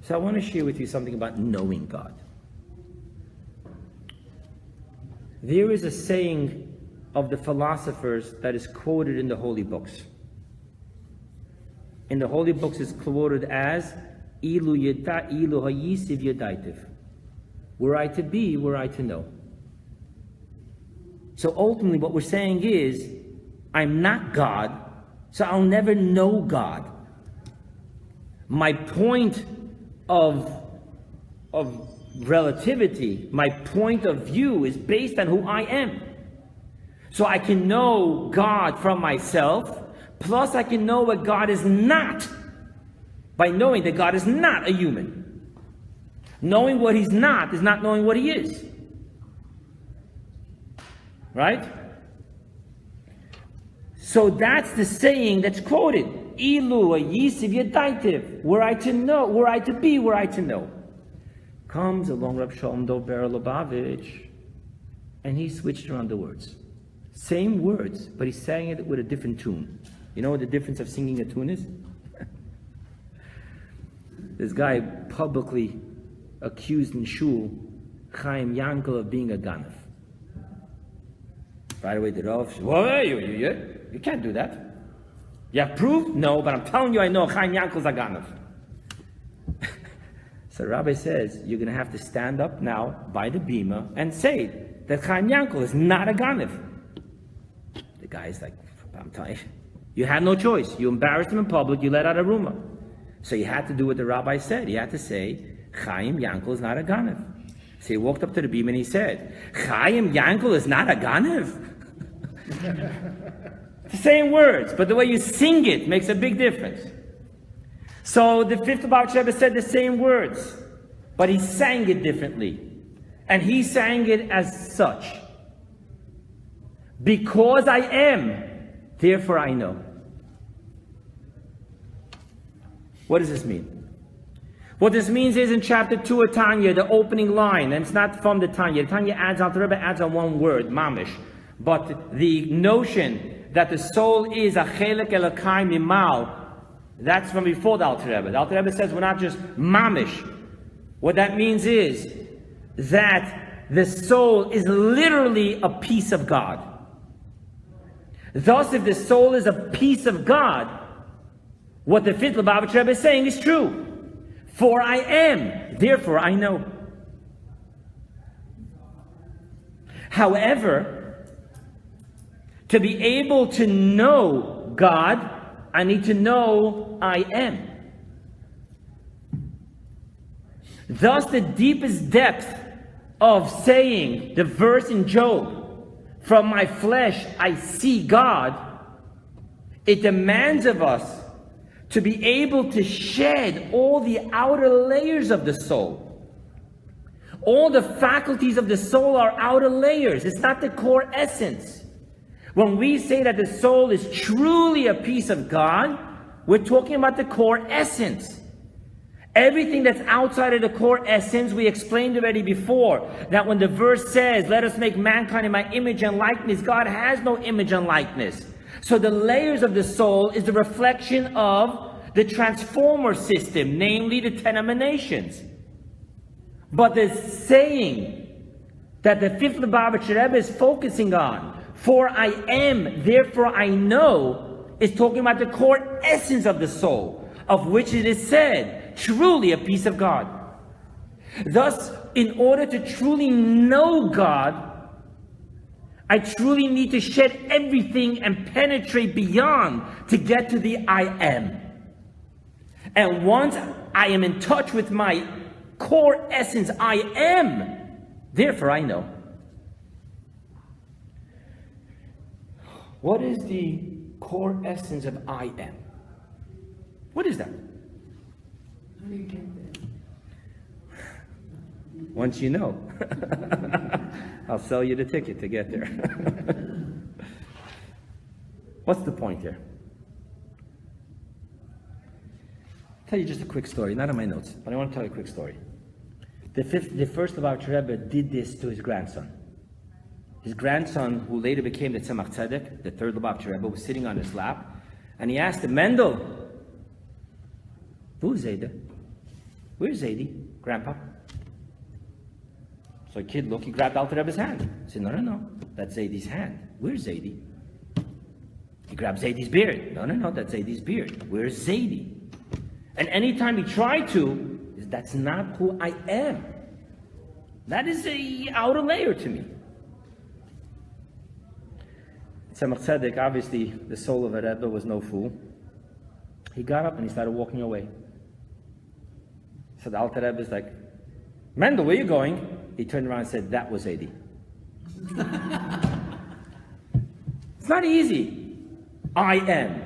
So I want to share with you something about knowing God. There is a saying of the philosophers that is quoted in the holy books. In the holy books it's quoted as, Ilu yeda, ilu hayisiv yedaitiv. Were I to be, were I to know. So ultimately what we're saying is, I'm not God, so I'll never know God. My point of relativity, my point of view is based on who I am. So I can know God from myself, plus I can know what God is not by knowing that God is not a human. Knowing what he's not is not knowing what he is. Right? So that's the saying that's quoted. Ilu yisiv yedaitiv. Were I to know, were I to be, were I to know. Comes along Rabbi Avrohom Lipszyc, and he switched around the words. Same words, but he sang it with a different tune. You know what the difference of singing a tune is? This guy publicly accused in shul Chaim Yankel of being a ganav. Right away, the Rav said, "Well, you can't do that. You have proof? No, but I'm telling you, I know Chaim Yankel's a ganav." So the rabbi says, you're going to have to stand up now by the bima and say that Chaim Yankel is not a ganav. The guy's like, I'm telling you, you had no choice. You embarrassed him in public, you let out a rumor. So you had to do what the rabbi said. You had to say, Chaim Yankel is not a ganav. So he walked up to the bima and he said, Chaim Yankel is not a ganav. The same words, but the way you sing it makes a big difference. So the fifth Lubavitcher Rebbe said the same words, but he sang it differently. And he sang it as such. Because I am, therefore I know. What does this mean? What this means is in chapter 2 of Tanya, the opening line, and it's not from the Tanya. The Tanya adds on, the Rebbe adds on one word, mamish. But the notion that the soul is a chelek elokai mimal, that's from before the Alter Rebbe. The Alter Rebbe says we're not just mamish. What that means is that the soul is literally a piece of God. Thus, if the soul is a piece of God, what the fifth Lubavitcher Rebbe is saying is true. For I am, therefore I know. However, to be able to know God, I need to know I am. Thus, the deepest depth of saying the verse in Job, from my flesh I see God, it demands of us to be able to shed all the outer layers of the soul. All the faculties of the soul are outer layers. It's not the core essence. When we say that the soul is truly a piece of God, we're talking about the core essence. Everything that's outside of the core essence, we explained already before, that when the verse says, let us make mankind in my image and likeness, God has no image and likeness. So the layers of the soul is the reflection of the transformer system, namely the 10 emanations. But the saying that the fifth Lubavitcher Rebbe is focusing on, for I am, therefore I know, is talking about the core essence of the soul, of which it is said, truly a piece of God. Thus, in order to truly know God, I truly need to shed everything and penetrate beyond to get to the I am. And once I am in touch with my core essence, I am, therefore I know. What is the core essence of I am? What is that?
How do you get there?
Once you know. I'll sell you the ticket to get there. What's the point here? I'll tell you just a quick story, not in my notes, but I want to tell you a quick story. The first Lubavitcher Rebbe did this to his grandson. His grandson, who later became the Tzemach Tzedek, the third Lubavitcher Rebbe, was sitting on his lap, and he asked him, Mendel, who's Zayda? Where's Zaydi, Grandpa? So a kid looked, he grabbed Alter Rebbe's hand. He said, no, that's Zaydi's hand. Where's Zaydi? He grabbed Zaydi's beard. No, that's Zaydi's beard. Where's Zaydi? And anytime he tried to, that's not who I am. That is a outer layer to me. Tzemach Tzedek, obviously, the soul of a Rebbe was no fool. He got up and he started walking away. So the Alter Rebbe is like, Mendel, where are you going? He turned around and said, that was Zaydi. It's not easy. I am.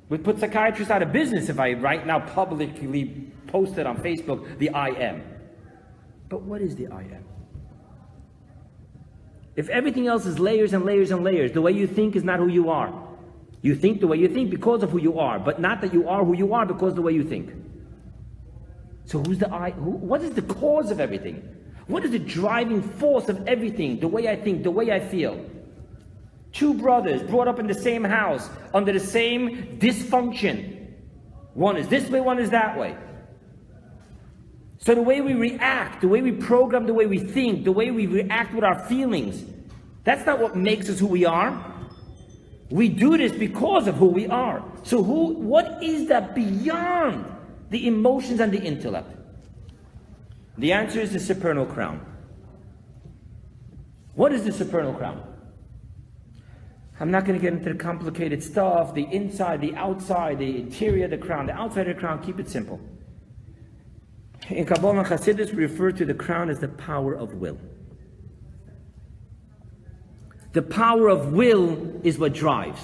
We'd put psychiatrists out of business if I right now publicly posted on Facebook the I am. But what is the I am? If everything else is layers and layers and layers, the way you think is not who you are. You think the way you think because of who you are, but not that you are who you are because of the way you think. So who's the I? What is the cause of everything? What is the driving force of everything? The way I think, the way I feel. Two brothers brought up in the same house, under the same dysfunction. One is this way, one is that way. So the way we react, the way we program, the way we think, the way we react with our feelings, that's not what makes us who we are. We do this because of who we are. So what is that beyond the emotions and the intellect? The answer is the supernal crown. What is the supernal crown? I'm not going to get into the complicated stuff, the inside, the outside, the interior of the crown, the outside of the crown. Keep it simple. In Kabbalah and Hasidus, we refer to the crown as the power of will. The power of will is what drives.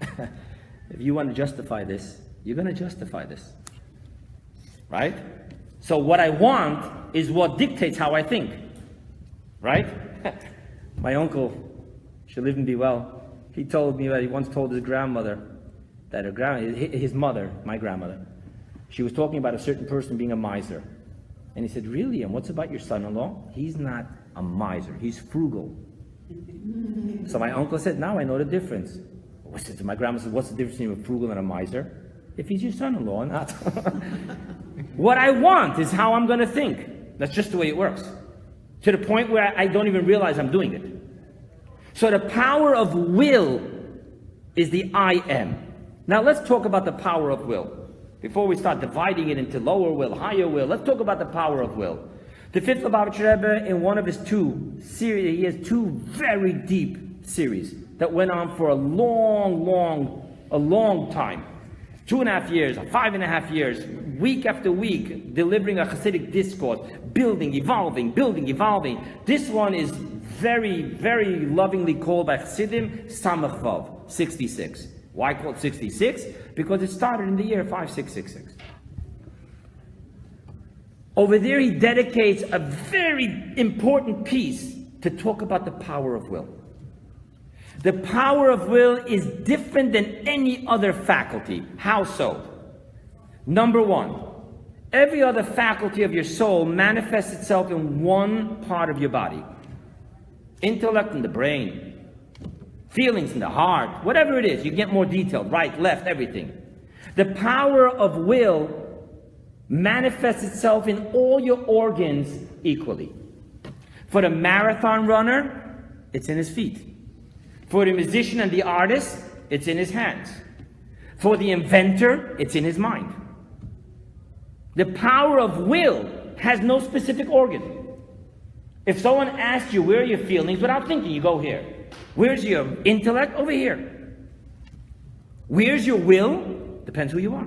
If you want to justify this, you're going to justify this. Right? So what I want is what dictates how I think. Right? My uncle, should live and be well, he told me that he once told his grandmother that his mother, my grandmother, she was talking about a certain person being a miser. And he said, really? And what's about your son-in-law? He's not a miser. He's frugal. So my uncle said, now I know the difference. My grandma said, what's the difference between a frugal and a miser? If he's your son-in-law or not. What I want is how I'm going to think. That's just the way it works. To the point where I don't even realize I'm doing it. So the power of will is the I am. Now let's talk about the power of will. Before we start dividing it into lower will, higher will, let's talk about the power of will. The fifth Luvabitcher Rebbe, in one of his two series, he has two very deep series that went on for a long time. 2.5 years, 5.5 years, week after week, delivering a Hasidic discourse, building, evolving. This one is very, very lovingly called by Hasidim Samach Vav, 66. Why called 66? Because it started in the year 5666. Over there he dedicates a very important piece to talk about the power of will. The power of will is different than any other faculty. How so? Number one, every other faculty of your soul manifests itself in one part of your body. Intellect in the brain, feelings in the heart, whatever it is, you get more detailed, right, left, everything. The power of will manifests itself in all your organs equally. For the marathon runner, it's in his feet. For the musician and the artist, it's in his hands. For the inventor, it's in his mind. The power of will has no specific organ. If someone asks you, where are your feelings, without thinking, you go here. Where's your intellect? Over here. Where's your will? Depends who you are.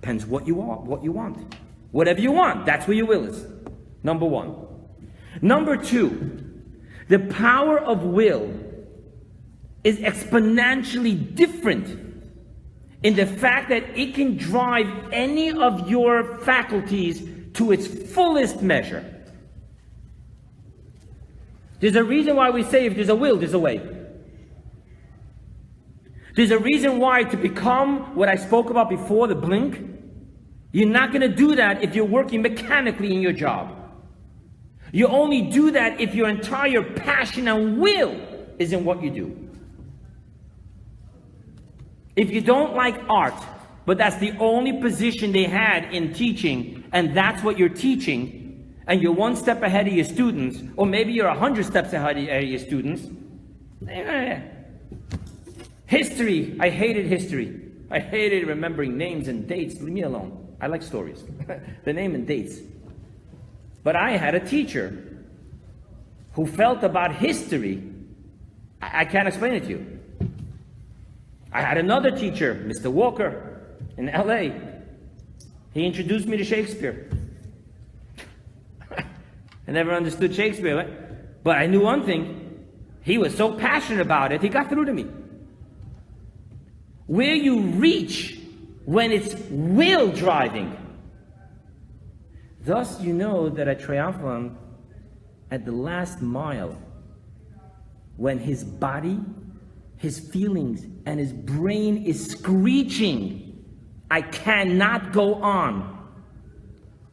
Depends what you are, what you want. Whatever you want, that's where your will is. Number one. Number two, the power of will is exponentially different in the fact that it can drive any of your faculties to its fullest measure. There's a reason why we say if there's a will, there's a way. There's a reason why to become what I spoke about before, the blink, you're not going to do that if you're working mechanically in your job. You only do that if your entire passion and will is in what you do. If you don't like art, but that's the only position they had in teaching, and that's what you're teaching, and you're one step ahead of your students, or maybe you're 100 steps ahead of your students. History, I hated history. I hated remembering names and dates. Leave me alone. I like stories. The name and dates. But I had a teacher who felt about history. I can't explain it to you. I had another teacher, Mr. Walker, in LA. He introduced me to Shakespeare. I never understood Shakespeare, but I knew one thing. He was so passionate about it, he got through to me. Where you reach when it's will driving. Thus you know that at Triathlon, at the last mile, when his body, his feelings, and his brain is screeching, I cannot go on,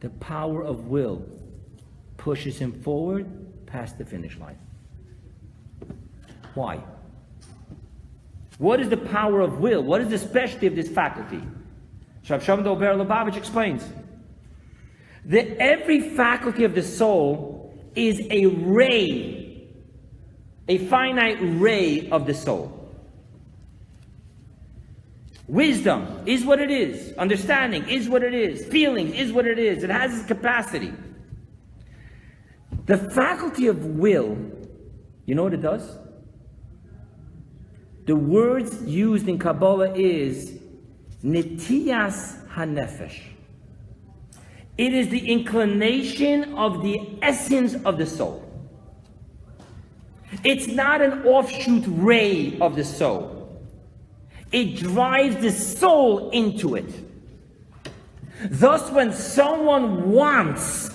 the power of will pushes him forward past the finish line. Why? What is the power of will? What is the specialty of this faculty? Rabbi Avrohom Lipszyc explains that every faculty of the soul is a ray, a finite ray of the soul. Wisdom is what it is. Understanding is what it is. Feeling is what it is. It has its capacity. The faculty of will, you know what it does? The words used in Kabbalah is Netiyas HaNefesh. It is the inclination of the essence of the soul. It's not an offshoot ray of the soul. It drives the soul into it. Thus, when someone wants,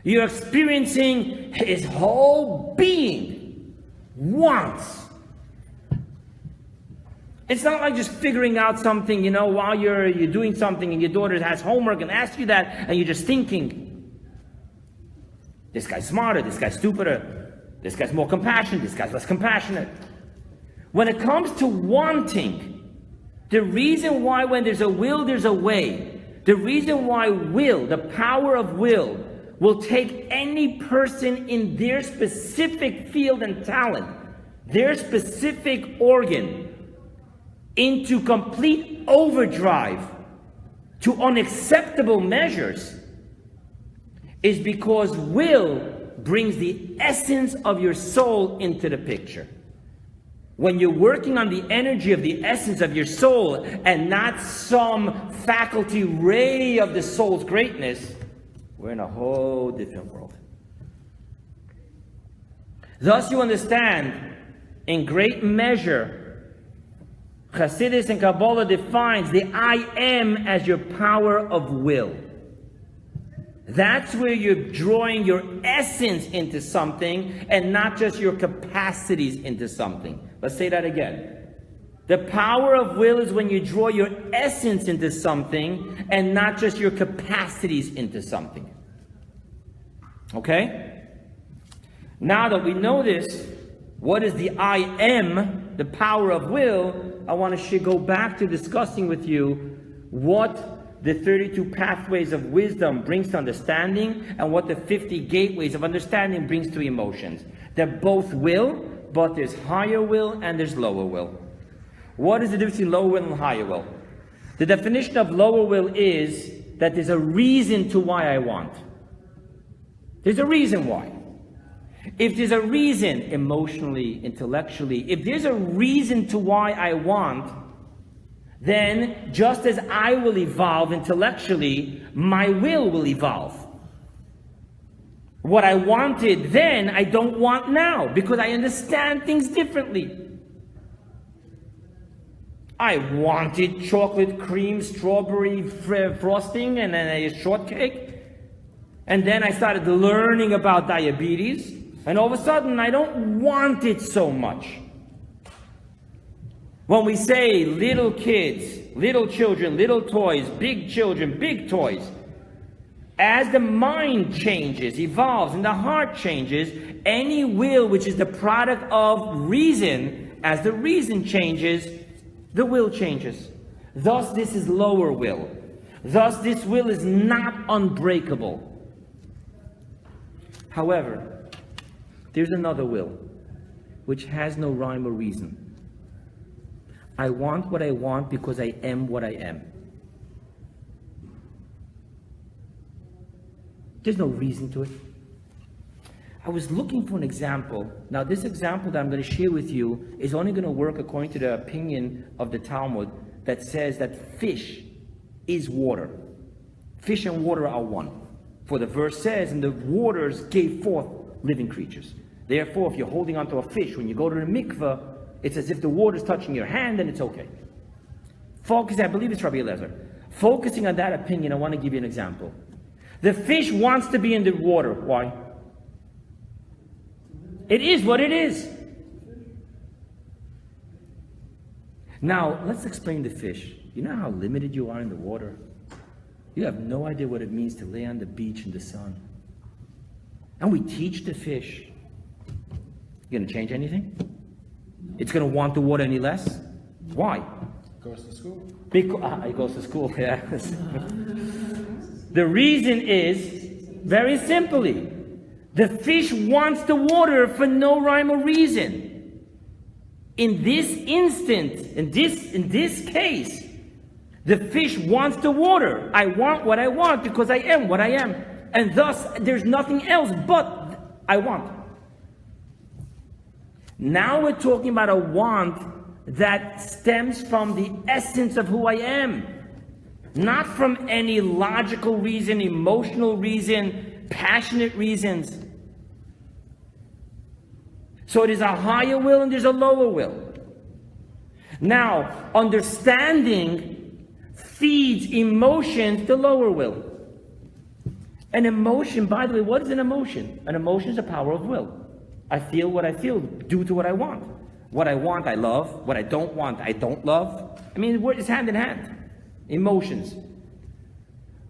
you're experiencing his whole being wants. It's not like just figuring out something, while you're doing something and your daughter has homework and asks you that, and you're just thinking, this guy's smarter, this guy's stupider, this guy's more compassionate, this guy's less compassionate. When it comes to wanting, the reason why when there's a will, there's a way. The reason why will, the power of will take any person in their specific field and talent, their specific organ, into complete overdrive, to unacceptable measures, is because will brings the essence of your soul into the picture. When you're working on the energy of the essence of your soul and not some faculty ray of the soul's greatness, we're in a whole different world. Thus you understand, in great measure, Chassidus and Kabbalah defines the I am as your power of will. That's where you're drawing your essence into something and not just your capacities into something. Let's say that again. The power of will is when you draw your essence into something and not just your capacities into something. Okay? Now that we know this, what is the I am, the power of will, I want to go back to discussing with you what the 32 pathways of wisdom brings to understanding and what the 50 gateways of understanding brings to emotions. They're both will, but there's higher will and there's lower will. What is the difference between lower will and higher will? The definition of lower will is that there's a reason to why I want. There's a reason why. If there's a reason, emotionally, intellectually, if there's a reason to why I want, then just as I will evolve intellectually, my will evolve. What I wanted then, I don't want now, because I understand things differently. I wanted chocolate cream, strawberry frosting, and then a shortcake. And then I started learning about diabetes. And all of a sudden, I don't want it so much. When we say little kids, little children, little toys, big children, big toys, as the mind changes, evolves, and the heart changes, any will which is the product of reason, as the reason changes, the will changes. Thus, this is lower will. Thus, this will is not unbreakable. However, there's another will, which has no rhyme or reason. I want what I want because I am what I am. There's no reason to it. I was looking for an example. Now, this example that I'm going to share with you is only going to work according to the opinion of the Talmud that says that fish is water. Fish and water are one. For the verse says, and the waters gave forth living creatures. Therefore, if you're holding onto a fish, when you go to the mikveh, it's as if the water's touching your hand and it's okay. I believe it's Rabbi Eliezer. Focusing on that opinion, I want to give you an example. The fish wants to be in the water. Why? It is what it is. Now, let's explain the fish. You know how limited you are in the water? You have no idea what it means to lay on the beach in the sun. And we teach the fish. You gonna change anything? It's gonna want the water any less? Why?
Goes to school.
Because it goes to school, yeah. The reason is, very simply, the fish wants the water for no rhyme or reason. In this instant, in this case, the fish wants the water. I want what I want because I am what I am. And thus, there's nothing else but I want. Now we're talking about a want that stems from the essence of who I am. Not from any logical reason, emotional reason, passionate reasons. So it is a higher will and there's a lower will. Now, understanding feeds emotions, the lower will. An emotion, by the way, what is an emotion? An emotion is a power of will. I feel what I feel due to what I want. What I want, I love. What I don't want, I don't love. I mean, it's hand in hand. Emotions.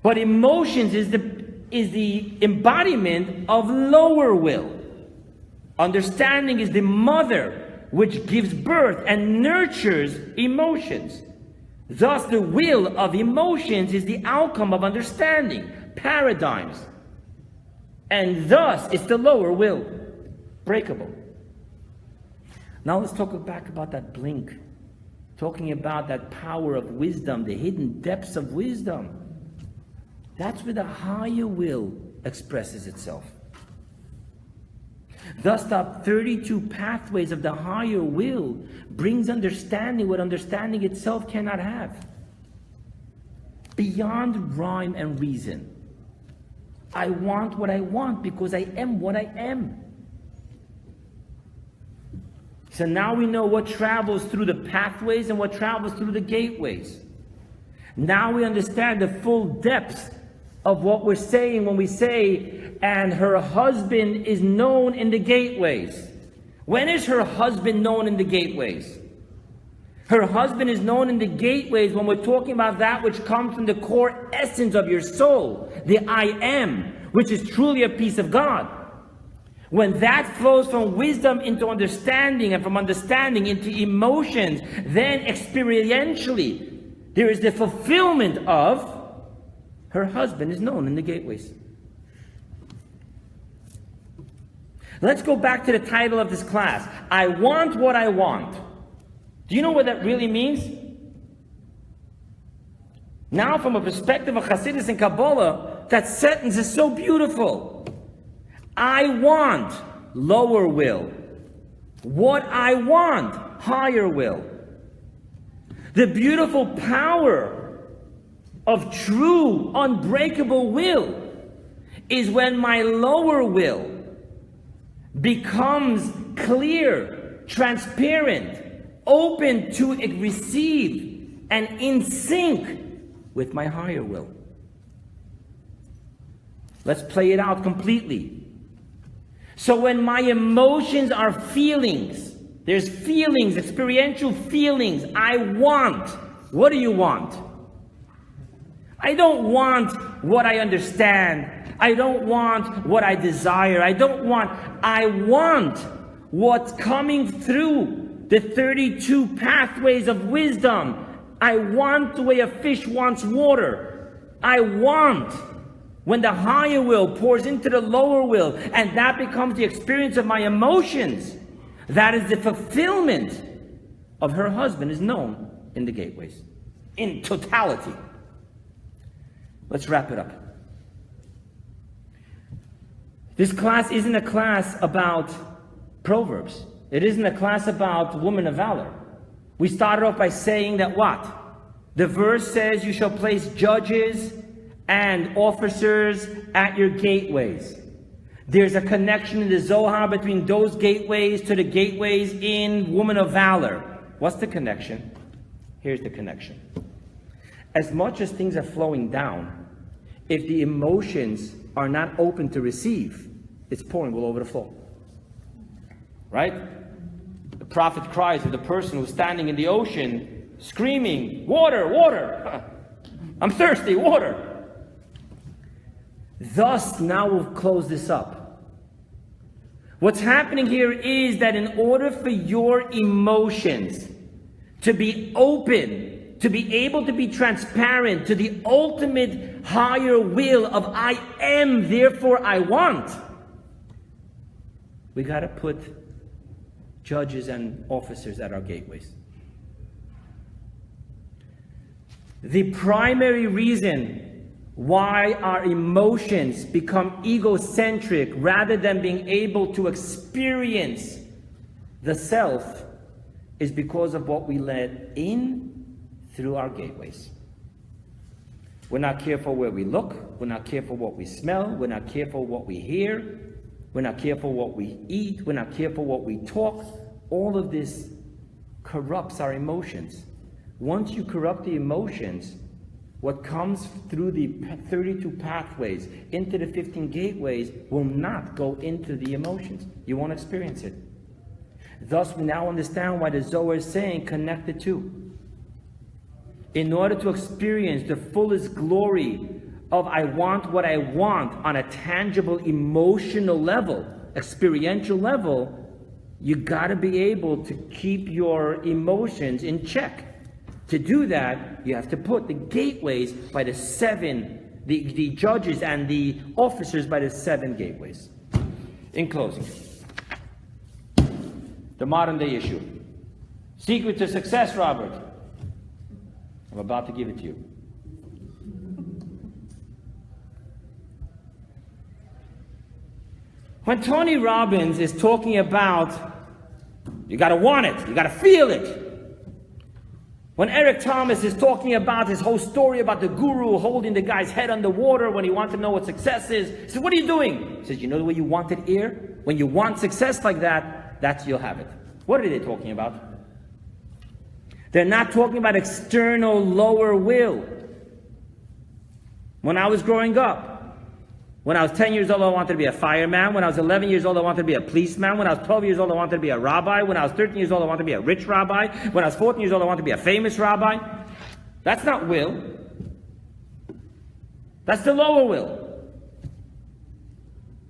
But emotions is the embodiment of lower will. Understanding is the mother which gives birth and nurtures emotions. Thus, the will of emotions is the outcome of understanding, paradigms. And thus, it's the lower will, breakable. Now let's talk back about that blink. Talking about that power of wisdom, the hidden depths of wisdom. That's where the higher will expresses itself. Thus, the 32 pathways of the higher will brings understanding what understanding itself cannot have. Beyond rhyme and reason. I want what I want because I am what I am. So now we know what travels through the pathways and what travels through the gateways. Now we understand the full depths of what we're saying when we say, and her husband is known in the gateways. When is her husband known in the gateways? Her husband is known in the gateways when we're talking about that which comes from the core essence of your soul, the I am, which is truly a piece of God. When that flows from wisdom into understanding and from understanding into emotions, then experientially, there is the fulfillment of her husband is known in the gateways. Let's go back to the title of this class. I want what I want. Do you know what that really means? Now, from a perspective of Hasidus and Kabbalah, that sentence is so beautiful. I want, lower will. What I want, higher will. The beautiful power of true, unbreakable will is when my lower will becomes clear, transparent, open to receive, and in sync with my higher will. Let's play it out completely. So when my emotions are feelings, there's feelings, experiential feelings. I want. What do you want? I don't want what I understand. I don't want what I desire. I want what's coming through the 32 pathways of wisdom. I want the way a fish wants water. I want when the higher will pours into the lower will, and that becomes the experience of my emotions. That is the fulfillment of her husband is known in the gateways. In totality. Let's wrap it up. This class isn't a class about Proverbs. It isn't a class about women of valor. We started off by saying that what? The verse says you shall place judges and officers at your gateways. There's a connection in the Zohar between those gateways to the gateways in women of valor. What's the connection? Here's the connection. As much as things are flowing down, if the emotions are not open to receive, it's pouring all over the floor. Right? The prophet cries of the person who's standing in the ocean, screaming, water, water! I'm thirsty, water! Thus, now we'll close this up. What's happening here is that in order for your emotions to be open, to be able to be transparent to the ultimate higher will of I am, therefore I want, we got to put judges and officers at our gateways. The primary reason why our emotions become egocentric rather than being able to experience the self is because of what we let in through our gateways. We're not careful where we look, we're not careful what we smell, we're not careful what we hear, we're not careful what we eat, we're not careful what we talk. All of this corrupts our emotions. Once you corrupt the emotions, what comes through the 32 pathways into the 15 gateways will not go into the emotions. You won't experience it. Thus, we now understand why the Zohar is saying connect the two. In order to experience the fullest glory of I want what I want on a tangible emotional level, experiential level, you got to be able to keep your emotions in check. To do that, you have to put the gateways by the seven, the judges and the officers by the seven gateways. In closing, the modern day issue. Secret to success, Robert. I'm about to give it to you. When Tony Robbins is talking about you got to want it, you got to feel it. When Eric Thomas is talking about his whole story about the guru holding the guy's head underwater when he wanted to know what success is, he says, what are you doing? He says, you know the way you want it here? When you want success like that, that's you'll have it. What are they talking about? They're not talking about external lower will. When I was growing up, when I was 10 years old, I wanted to be a fireman. When I was 11 years old, I wanted to be a policeman. When I was 12 years old, I wanted to be a rabbi. When I was 13 years old, I wanted to be a rich rabbi. When I was 14 years old, I wanted to be a famous rabbi. That's not will. That's the lower will.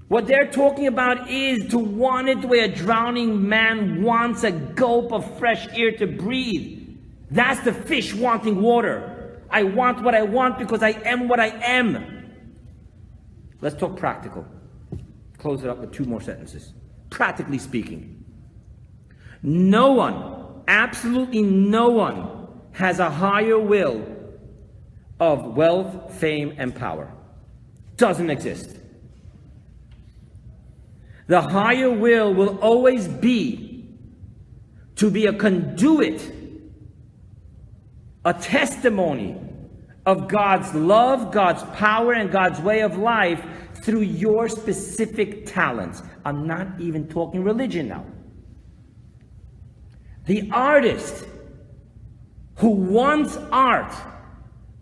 What they're talking about is to want it the way a drowning man wants a gulp of fresh air to breathe. That's the fish wanting water. I want what I want because I am what I am. Let's talk practical. Close it up with two more sentences. Practically speaking, no one, absolutely no one, has a higher will of wealth, fame, and power. Doesn't exist. The higher will always be to be a conduit, a testimony of God's love, God's power, and God's way of life through your specific talents. I'm not even talking religion now. The artist who wants art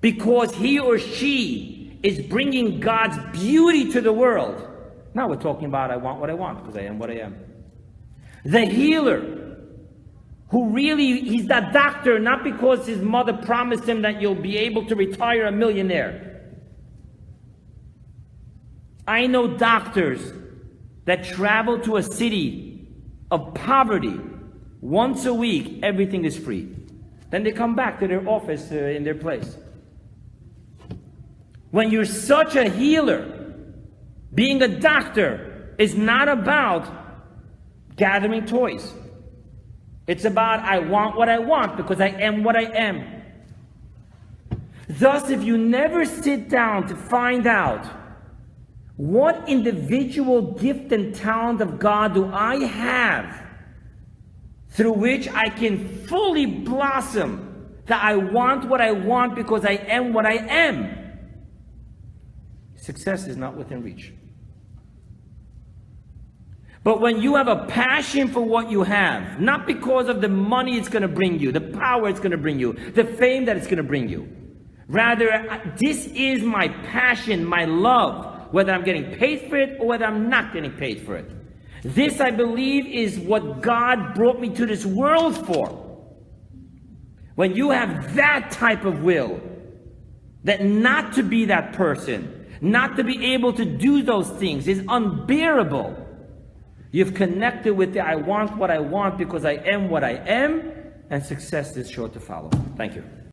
because he or she is bringing God's beauty to the world. Now we're talking about I want what I want because I am what I am. The healer who really, he's that doctor, not because his mother promised him that you'll be able to retire a millionaire. I know doctors that travel to a city of poverty. Once a week, everything is free. Then they come back to their office in their place. When you're such a healer, being a doctor is not about gathering toys. It's about I want what I want because I am what I am. Thus, if you never sit down to find out what individual gift and talent of God do I have through which I can fully blossom, that I want what I want because I am what I am, success is not within reach. But when you have a passion for what you have, not because of the money it's going to bring you, the power it's going to bring you, the fame that it's going to bring you. Rather, this is my passion, my love, whether I'm getting paid for it or whether I'm not getting paid for it. This, I believe, is what God brought me to this world for. When you have that type of will, that not to be that person, not to be able to do those things is unbearable. You've connected with the I want what I want because I am what I am, and success is sure to follow. Thank you.